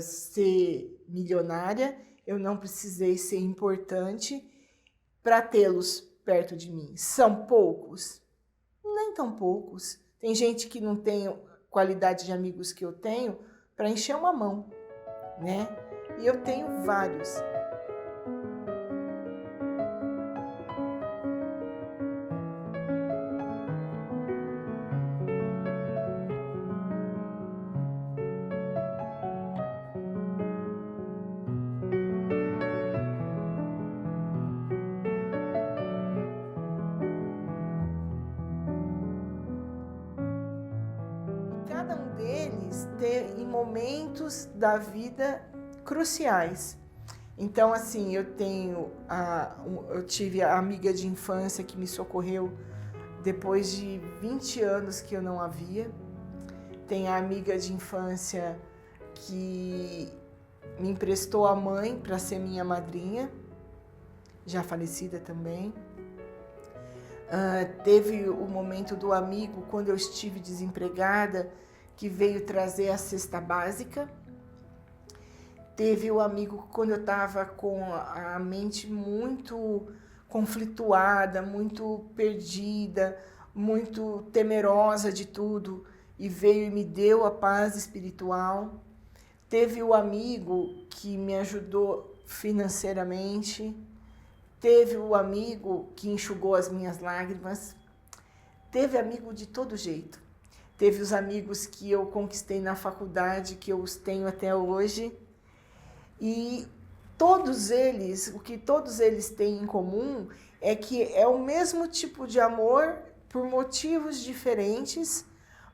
ser milionária, eu não precisei ser importante para tê-los perto de mim. São poucos? Nem tão poucos. Tem gente que não tem qualidade de amigos que eu tenho para encher uma mão, né? E eu tenho vários. Cada um deles tem em momentos da vida cruciais. Então, assim, eu tive a amiga de infância que me socorreu depois de 20 anos que eu não a via. Tem a amiga de infância que me emprestou a mãe para ser minha madrinha, já falecida também. Teve o momento do amigo, quando eu estive desempregada, que veio trazer a cesta básica. Teve o amigo quando eu estava com a mente muito conflituada, muito perdida, muito temerosa de tudo, e veio e me deu a paz espiritual. Teve o amigo que me ajudou financeiramente. Teve o amigo que enxugou as minhas lágrimas. Teve amigo de todo jeito. Teve os amigos que eu conquistei na faculdade, que eu os tenho até hoje. E todos eles, o que todos eles têm em comum é que é o mesmo tipo de amor por motivos diferentes,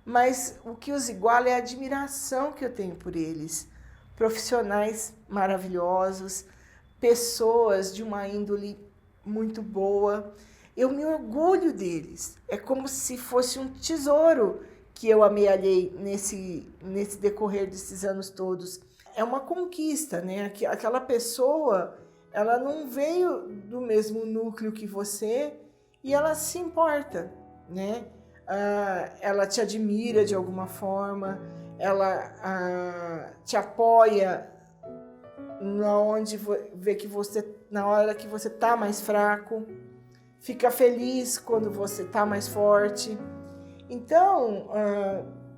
mas o que os iguala é a admiração que eu tenho por eles. Profissionais maravilhosos, pessoas de uma índole muito boa. Eu me orgulho deles. É como se fosse um tesouro que eu amealhei nesse decorrer desses anos todos. É uma conquista, né? Aquela pessoa, ela não veio do mesmo núcleo que você e ela se importa, né? Ela te admira de alguma forma, ela te apoia vê que você, na hora que você está mais fraco, fica feliz quando você está mais forte. Então,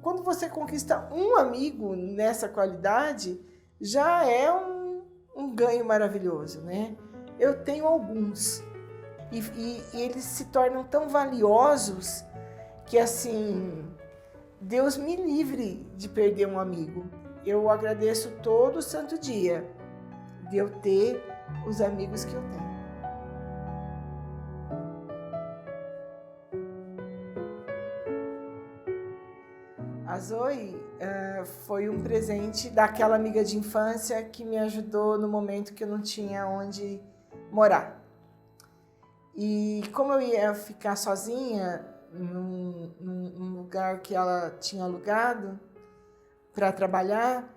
quando você conquista um amigo nessa qualidade, já é um ganho maravilhoso, né? Eu tenho alguns e eles se tornam tão valiosos que, assim, Deus me livre de perder um amigo. Eu agradeço todo santo dia de eu ter os amigos que eu tenho. A Zoe foi um presente daquela amiga de infância que me ajudou no momento que eu não tinha onde morar. E como eu ia ficar sozinha num lugar que ela tinha alugado para trabalhar,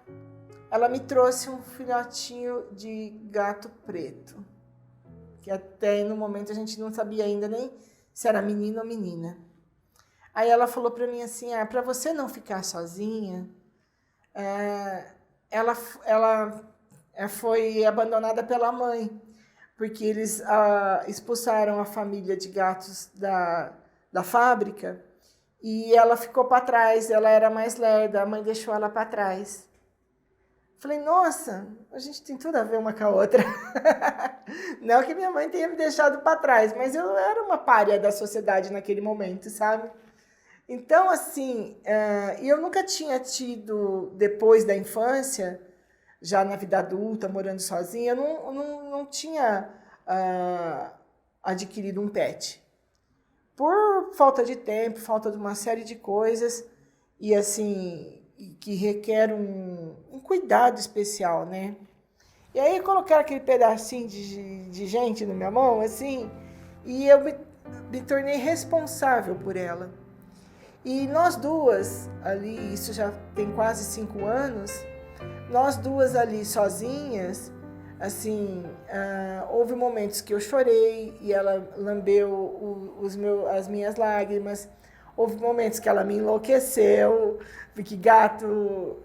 ela me trouxe um filhotinho de gato preto, que até no momento a gente não sabia ainda nem se era menino ou menina. Aí ela falou para mim assim, para você não ficar sozinha, ela foi abandonada pela mãe, porque eles expulsaram a família de gatos da fábrica e ela ficou para trás, ela era mais lerda, a mãe deixou ela para trás. Falei, nossa, a gente tem tudo a ver uma com a outra. Não que minha mãe tenha me deixado para trás, mas eu era uma pária da sociedade naquele momento, sabe? Então, assim, eu nunca tinha tido, depois da infância, já na vida adulta, morando sozinha, eu não tinha adquirido um pet. Por falta de tempo, falta de uma série de coisas, e assim, que requer um cuidado especial, né? E aí colocaram aquele pedacinho de gente na minha mão, assim, e eu me tornei responsável por ela. E nós duas ali, isso já tem quase 5 anos, nós duas ali sozinhas, assim, houve momentos que eu chorei e ela lambeu as minhas lágrimas, houve momentos que ela me enlouqueceu, porque gato,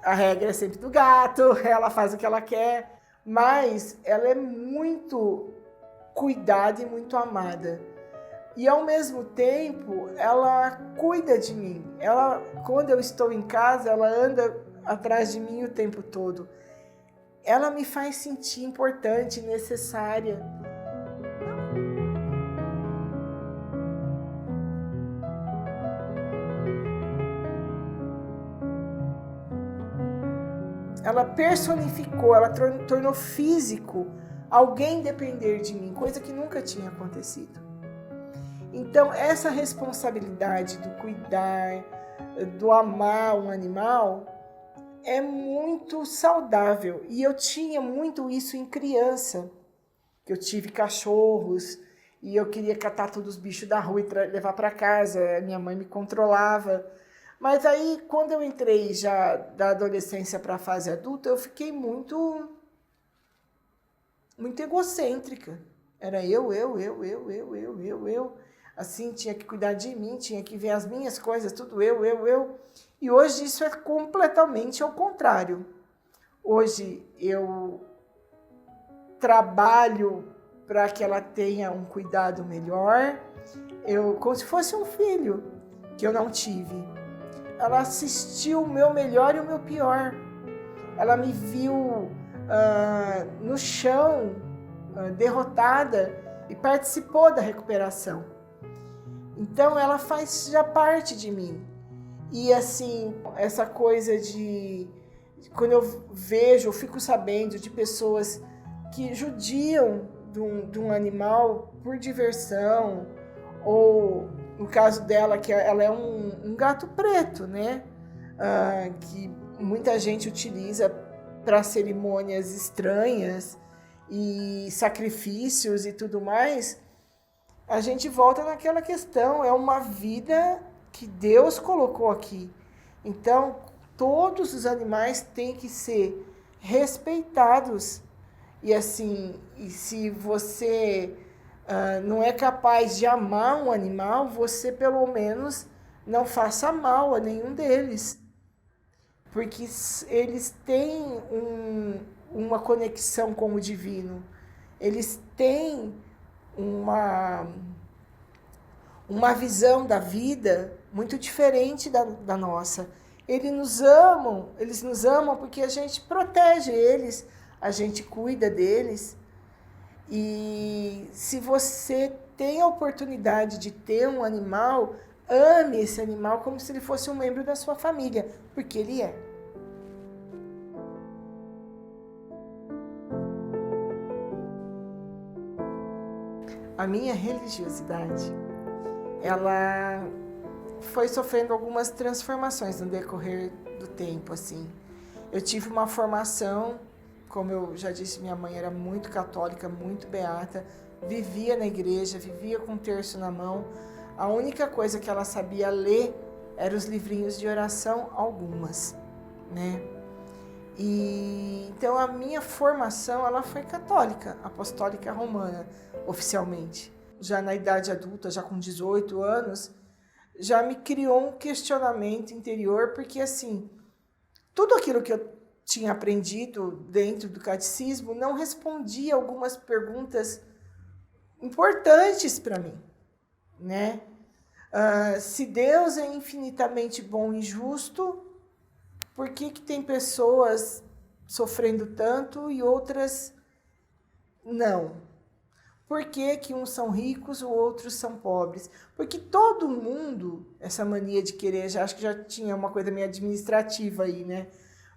a regra é sempre do gato, ela faz o que ela quer, mas ela é muito cuidada e muito amada. E ao mesmo tempo, ela cuida de mim. Ela, quando eu estou em casa, ela anda atrás de mim o tempo todo. Ela me faz sentir importante, necessária. Ela personificou, ela tornou físico alguém depender de mim, coisa que nunca tinha acontecido. Então, essa responsabilidade do cuidar, do amar um animal, é muito saudável. E eu tinha muito isso em criança. Eu tive cachorros e eu queria catar todos os bichos da rua e levar para casa. Minha mãe me controlava. Mas aí, quando eu entrei já da adolescência para a fase adulta, eu fiquei muito egocêntrica. Era eu. Assim, tinha que cuidar de mim, tinha que ver as minhas coisas, tudo eu. E hoje isso é completamente ao contrário. Hoje eu trabalho para que ela tenha um cuidado melhor, como se fosse um filho que eu não tive. Ela assistiu o meu melhor e o meu pior. Ela me viu no chão, derrotada, e participou da recuperação. Então, ela faz já parte de mim. E, assim, essa coisa de... Quando eu vejo, eu fico sabendo de pessoas que judiam de um animal por diversão, ou, no caso dela, que ela é um gato preto, né? Que muita gente utiliza para cerimônias estranhas e sacrifícios e tudo mais. A gente volta naquela questão, é uma vida que Deus colocou aqui. Então, todos os animais têm que ser respeitados. E assim, e se você não é capaz de amar um animal, você pelo menos não faça mal a nenhum deles. Porque eles têm uma conexão com o divino. Eles têm uma visão da vida muito diferente da nossa. Eles nos amam porque a gente protege eles, a gente cuida deles. E se você tem a oportunidade de ter um animal, ame esse animal como se ele fosse um membro da sua família, porque ele é. A minha religiosidade, ela foi sofrendo algumas transformações no decorrer do tempo, assim. Eu tive uma formação, como eu já disse, minha mãe era muito católica, muito beata, vivia na igreja, vivia com um terço na mão. A única coisa que ela sabia ler eram os livrinhos de oração, algumas, né? E então a minha formação, ela foi católica, apostólica romana, oficialmente. Já na idade adulta, já com 18 anos, já me criou um questionamento interior, porque assim, tudo aquilo que eu tinha aprendido dentro do catecismo não respondia algumas perguntas importantes para mim, né? Se Deus é infinitamente bom e justo, por que tem pessoas sofrendo tanto e outras não? Por que uns são ricos e outros são pobres? Porque todo mundo, essa mania de querer, acho que já tinha uma coisa meio administrativa aí, né?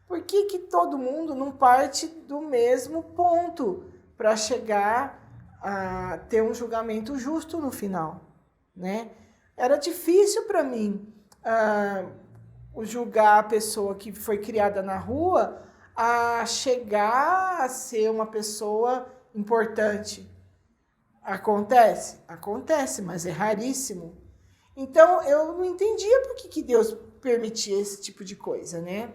Por que todo mundo não parte do mesmo ponto para chegar a ter um julgamento justo no final, né? Era difícil para mim julgar a pessoa que foi criada na rua a chegar a ser uma pessoa importante. Acontece? Acontece, mas é raríssimo. Então, eu não entendia por que Deus permitia esse tipo de coisa, né?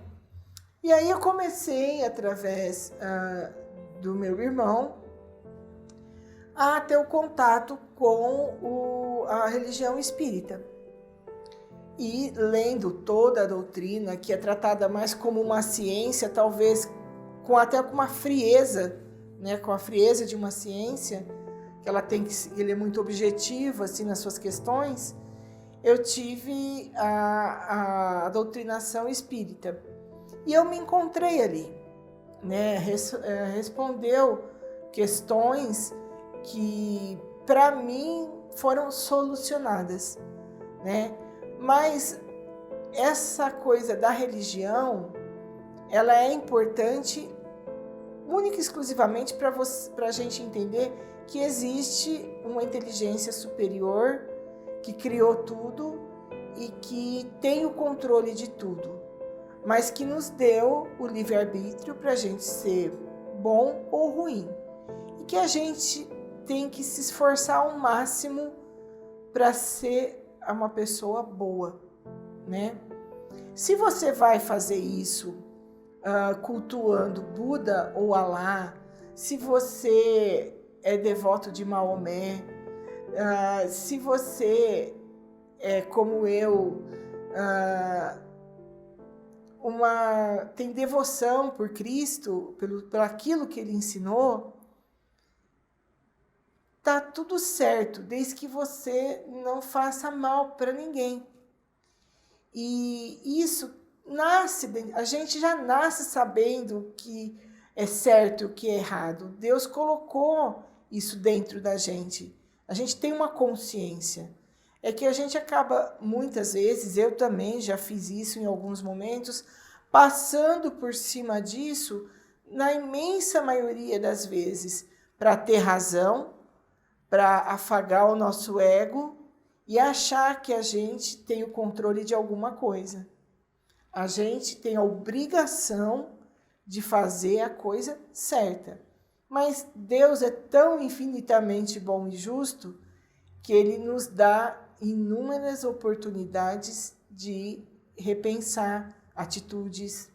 E aí eu comecei, através do meu irmão, a ter o contato com a religião espírita. E lendo toda a doutrina, que é tratada mais como uma ciência, talvez até com uma frieza, né? Com a frieza de uma ciência, que ele é muito objetivo assim, nas suas questões, eu tive a doutrinação espírita. E eu me encontrei ali, né? Respondeu questões que, para mim, foram solucionadas, né? Mas essa coisa da religião, ela é importante única e exclusivamente para a gente entender que existe uma inteligência superior que criou tudo e que tem o controle de tudo, mas que nos deu o livre-arbítrio para a gente ser bom ou ruim. E que a gente tem que se esforçar ao máximo para ser uma pessoa boa, né? Se você vai fazer isso cultuando Buda ou Alá, se você é devoto de Maomé, se você é como eu, tem devoção por Cristo, pelo aquilo que ele ensinou, tá tudo certo, desde que você não faça mal para ninguém. E isso a gente já nasce sabendo o que é certo e o que é errado. Deus colocou isso dentro da gente. A gente tem uma consciência. É que a gente acaba, muitas vezes, eu também já fiz isso em alguns momentos, passando por cima disso, na imensa maioria das vezes, para ter razão, para afagar o nosso ego e achar que a gente tem o controle de alguma coisa. A gente tem a obrigação de fazer a coisa certa. Mas Deus é tão infinitamente bom e justo que Ele nos dá inúmeras oportunidades de repensar atitudes,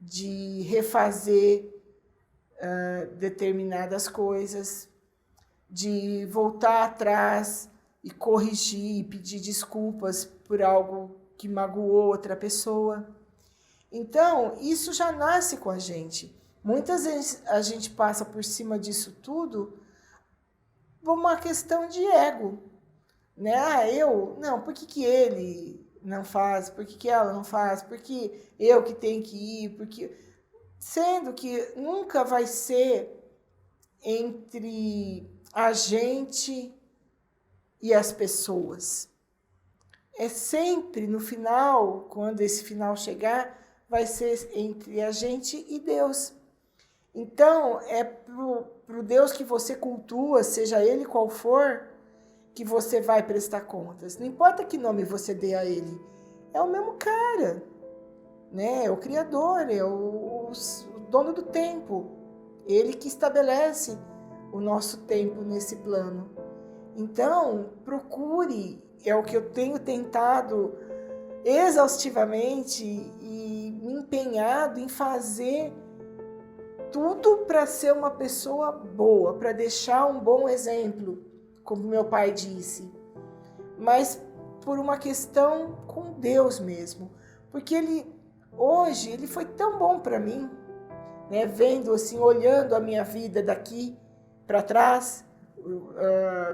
de refazer determinadas coisas, de voltar atrás e corrigir e pedir desculpas por algo que magoou outra pessoa. Então, isso já nasce com a gente. Muitas vezes a gente passa por cima disso tudo por uma questão de ego, né? Não, por que ele não faz? Por que ela não faz? Por que eu que tenho que ir? Porque sendo que nunca vai ser entre a gente e as pessoas. É sempre no final, quando esse final chegar, vai ser entre a gente e Deus. Então, é pro Deus que você cultua, seja ele qual for, que você vai prestar contas. Não importa que nome você dê a ele. É o mesmo cara, né? É o Criador, é o dono do tempo. Ele que estabelece o nosso tempo nesse plano. Então, procure, é o que eu tenho tentado exaustivamente e me empenhado em fazer tudo para ser uma pessoa boa, para deixar um bom exemplo, como meu pai disse, mas por uma questão com Deus mesmo, porque hoje ele foi tão bom para mim, né? Vendo assim, olhando a minha vida daqui para trás,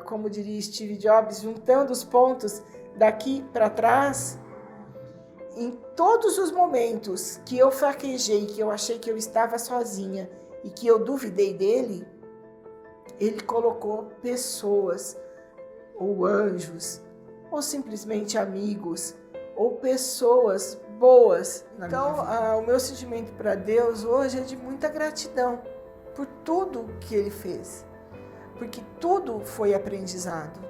como diria Steve Jobs, juntando os pontos daqui para trás, em todos os momentos que eu fraquejei, que eu achei que eu estava sozinha e que eu duvidei dele, ele colocou pessoas, ou anjos, ou simplesmente amigos, ou pessoas boas na minha vida. Então, o meu sentimento para Deus hoje é de muita gratidão por tudo que ele fez. Porque tudo foi aprendizado.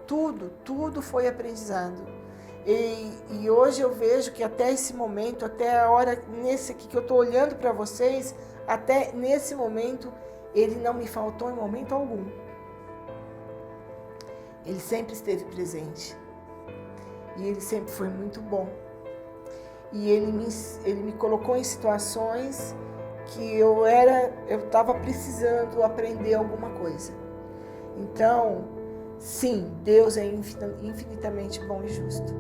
Tudo foi aprendizado. E hoje eu vejo que até esse momento, até a hora nesse aqui que eu estou olhando para vocês, até nesse momento, ele não me faltou em momento algum. Ele sempre esteve presente. E ele sempre foi muito bom. E ele me colocou em situações que eu estava precisando aprender alguma coisa. Então, sim, Deus é infinitamente bom e justo.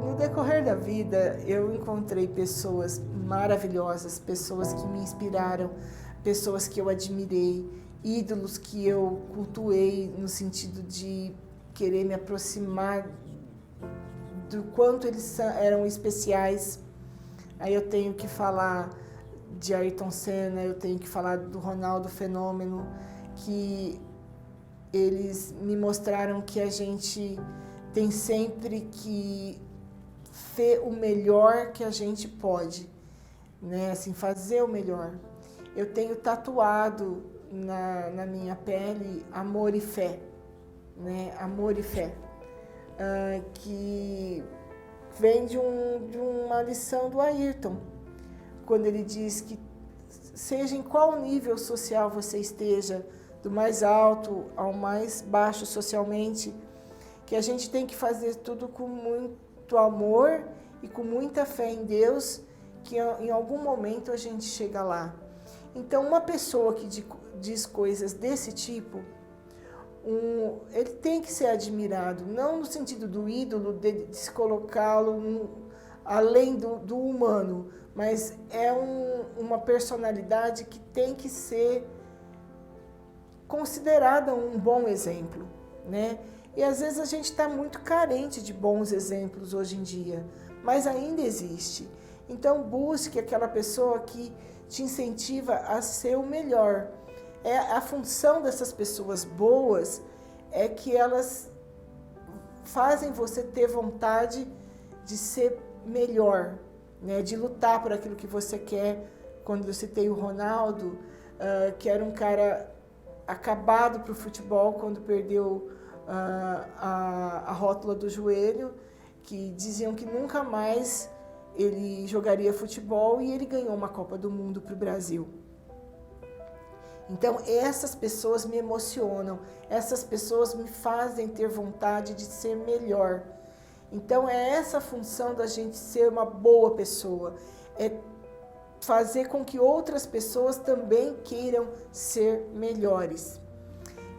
No decorrer da vida, eu encontrei pessoas maravilhosas, pessoas que me inspiraram, pessoas que eu admirei, ídolos que eu cultuei no sentido de querer me aproximar do quanto eles eram especiais. Aí eu tenho que falar de Ayrton Senna, eu tenho que falar do Ronaldo Fenômeno, que eles me mostraram que a gente tem sempre que ser o melhor que a gente pode, né? Assim, fazer o melhor. Eu tenho tatuado na minha pele amor e fé, né? Amor e fé. Que vem de uma lição do Ayrton, quando ele diz que seja em qual nível social você esteja, do mais alto ao mais baixo socialmente, que a gente tem que fazer tudo com muito amor e com muita fé em Deus, que em algum momento a gente chega lá. Então, uma pessoa que diz coisas desse tipo, ele tem que ser admirado, não no sentido do ídolo, de se colocá-lo além do humano, mas é uma personalidade que tem que ser considerada um bom exemplo, né? E às vezes a gente está muito carente de bons exemplos hoje em dia, mas ainda existe. Então busque aquela pessoa que te incentiva a ser o melhor. A função dessas pessoas boas é que elas fazem você ter vontade de ser melhor, né? De lutar por aquilo que você quer. Quando eu citei o Ronaldo, que era um cara acabado para o futebol quando perdeu a rótula do joelho, que diziam que nunca mais ele jogaria futebol, e ele ganhou uma Copa do Mundo para o Brasil. Então, essas pessoas me emocionam, essas pessoas me fazem ter vontade de ser melhor. Então, é essa a função da gente ser uma boa pessoa, é fazer com que outras pessoas também queiram ser melhores.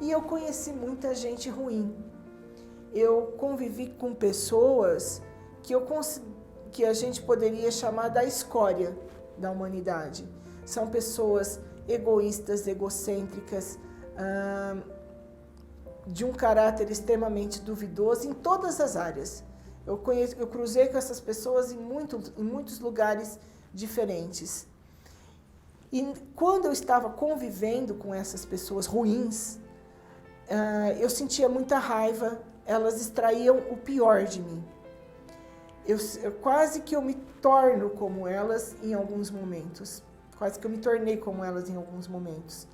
E eu conheci muita gente ruim. Eu convivi com pessoas que a gente poderia chamar da escória da humanidade. São pessoas egoístas, egocêntricas, de um caráter extremamente duvidoso em todas as áreas. Eu cruzei com essas pessoas em muitos lugares diferentes. E quando eu estava convivendo com essas pessoas ruins, eu sentia muita raiva, elas extraíam o pior de mim. Quase que eu me torno como elas em alguns momentos. Quase que eu me tornei como elas em alguns momentos.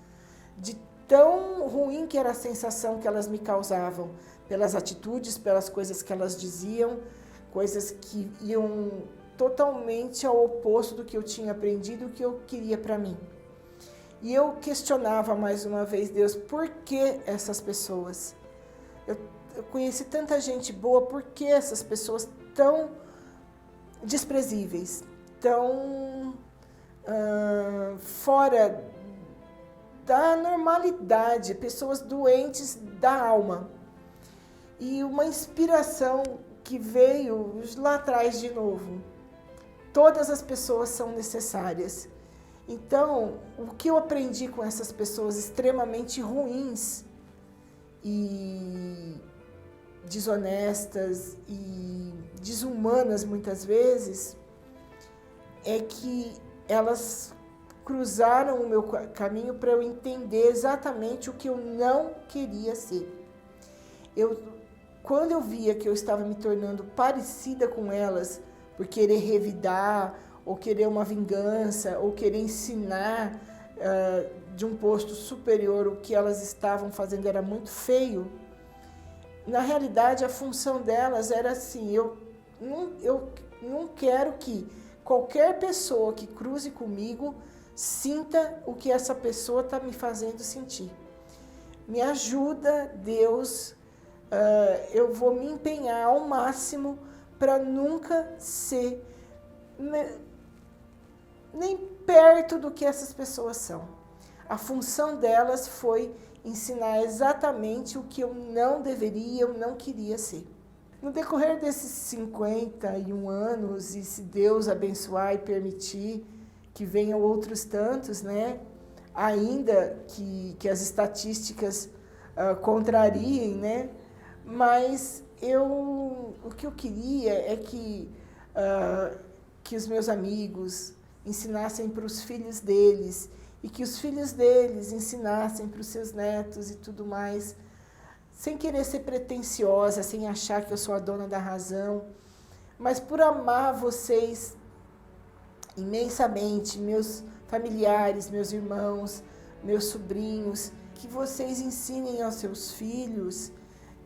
De tão ruim que era a sensação que elas me causavam, pelas atitudes, pelas coisas que elas diziam, coisas que iam totalmente ao oposto do que eu tinha aprendido, do que eu queria para mim. E eu questionava mais uma vez, Deus, por que essas pessoas? Eu conheci tanta gente boa, por que essas pessoas tão desprezíveis, tão fora da normalidade, pessoas doentes da alma? E uma inspiração que veio lá atrás de novo. Todas as pessoas são necessárias. Então, o que eu aprendi com essas pessoas extremamente ruins e desonestas e desumanas muitas vezes, é que elas cruzaram o meu caminho para eu entender exatamente o que eu não queria ser. Quando eu via que eu estava me tornando parecida com elas, por querer revidar, ou querer uma vingança, ou querer ensinar de um posto superior o que elas estavam fazendo era muito feio, na realidade a função delas era assim, eu não quero que qualquer pessoa que cruze comigo sinta o que essa pessoa está me fazendo sentir. Me ajuda, Deus, eu vou me empenhar ao máximo para nunca ser nem perto do que essas pessoas são. A função delas foi ensinar exatamente o que eu não deveria, eu não queria ser. No decorrer desses 51 anos, e se Deus abençoar e permitir que venham outros tantos, né? Ainda que as estatísticas contrariem, né? Mas o que eu queria é que os meus amigos ensinassem para os filhos deles e que os filhos deles ensinassem para os seus netos e tudo mais, sem querer ser pretensiosa, sem achar que eu sou a dona da razão, mas por amar vocês imensamente, meus familiares, meus irmãos, meus sobrinhos, que vocês ensinem aos seus filhos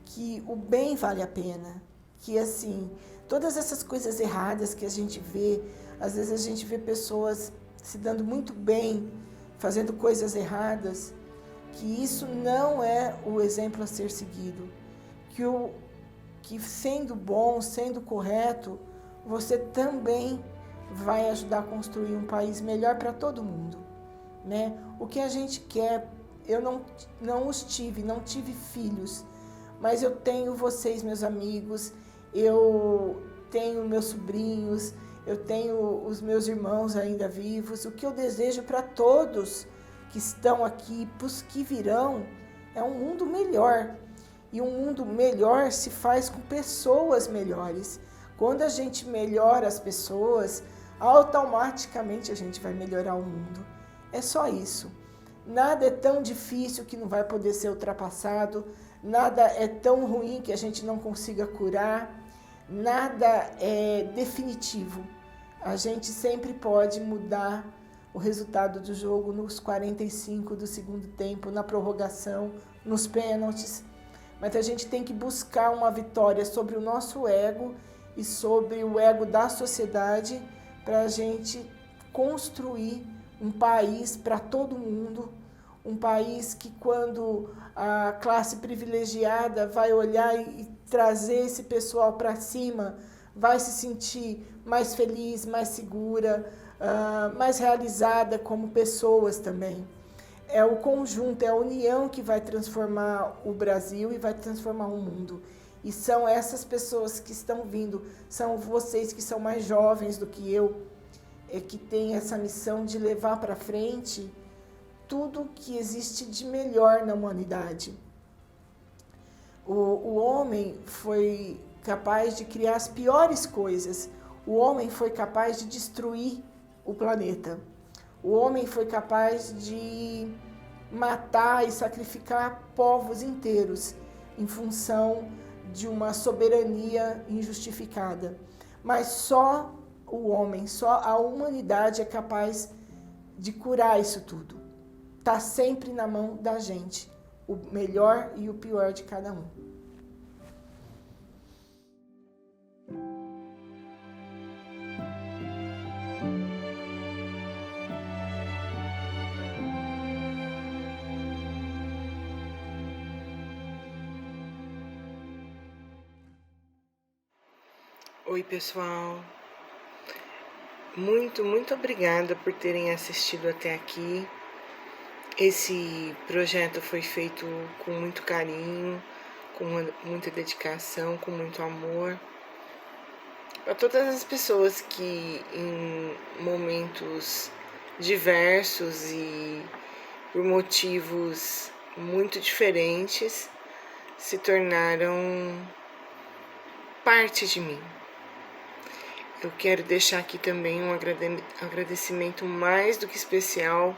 que o bem vale a pena, que assim, todas essas coisas erradas que a gente vê, às vezes a gente vê pessoas se dando muito bem, fazendo coisas erradas, que isso não é o exemplo a ser seguido, que sendo bom, sendo correto, você também vai ajudar a construir um país melhor para todo mundo, né? O que a gente quer, eu não tive filhos, mas eu tenho vocês, meus amigos, eu tenho meus sobrinhos, eu tenho os meus irmãos ainda vivos. O que eu desejo para todos que estão aqui, para os que virão, é um mundo melhor. E um mundo melhor se faz com pessoas melhores. Quando a gente melhora as pessoas, automaticamente a gente vai melhorar o mundo. É só isso. Nada é tão difícil que não vai poder ser ultrapassado. Nada é tão ruim que a gente não consiga curar. Nada é definitivo. A gente sempre pode mudar o resultado do jogo nos 45 do segundo tempo, na prorrogação, nos pênaltis. Mas a gente tem que buscar uma vitória sobre o nosso ego e sobre o ego da sociedade para a gente construir um país para todo mundo, um país que quando a classe privilegiada vai olhar e trazer esse pessoal para cima, vai se sentir mais feliz, mais segura, mais realizada como pessoas também. é o conjunto, é a união que vai transformar o Brasil e vai transformar o mundo. E são essas pessoas que estão vindo, são vocês que são mais jovens do que eu, que têm essa missão de levar para frente tudo que existe de melhor na humanidade. O homem foi capaz de criar as piores coisas. O homem foi capaz de destruir o planeta. O homem foi capaz de matar e sacrificar povos inteiros em função de uma soberania injustificada. Mas só o homem, só a humanidade é capaz de curar isso tudo. Está sempre na mão da gente, o melhor e o pior de cada um. Oi, pessoal. Muito obrigada por terem assistido até aqui. Esse projeto foi feito com muito carinho, com muita dedicação, com muito amor. A todas as pessoas que em momentos diversos e por motivos muito diferentes se tornaram parte de mim. Eu quero deixar aqui também um agradecimento mais do que especial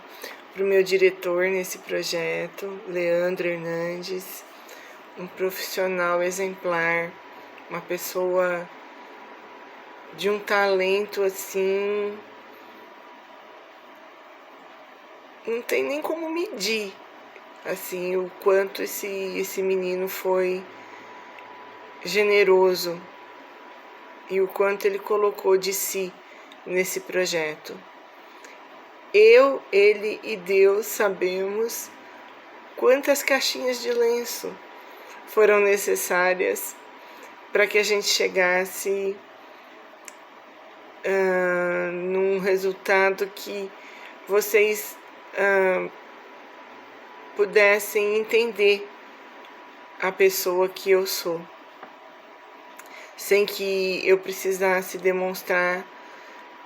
para o meu diretor nesse projeto, Leandro Hernandes, um profissional exemplar, uma pessoa de um talento assim, não tem nem como medir assim o quanto esse menino foi generoso e o quanto ele colocou de si nesse projeto. Eu, ele e Deus sabemos quantas caixinhas de lenço foram necessárias para que a gente chegasse num resultado que vocês pudessem entender a pessoa que eu sou, sem que eu precisasse demonstrar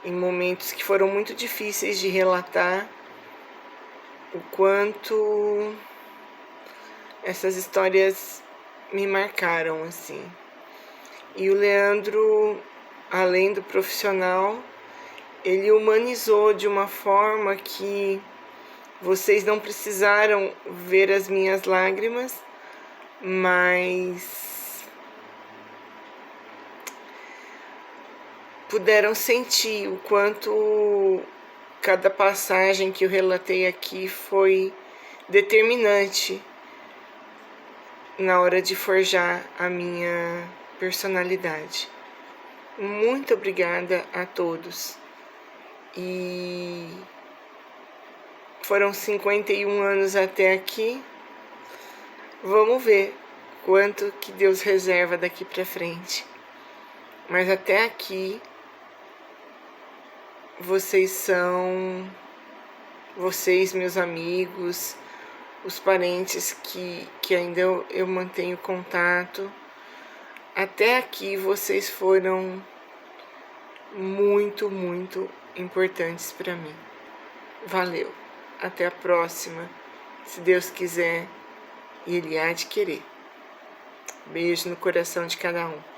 em momentos que foram muito difíceis de relatar o quanto essas histórias me marcaram assim. E o Leandro, além do profissional, ele humanizou de uma forma que vocês não precisaram ver as minhas lágrimas, mas puderam sentir o quanto cada passagem que eu relatei aqui foi determinante na hora de forjar a minha personalidade. Muito obrigada a todos. E foram 51 anos até aqui. Vamos ver quanto que Deus reserva daqui para frente. Mas até aqui vocês, meus amigos, os parentes que ainda eu mantenho contato, até aqui vocês foram muito importantes para mim. Valeu. Até a próxima, se Deus quiser, e Ele há de querer. Beijo no coração de cada um.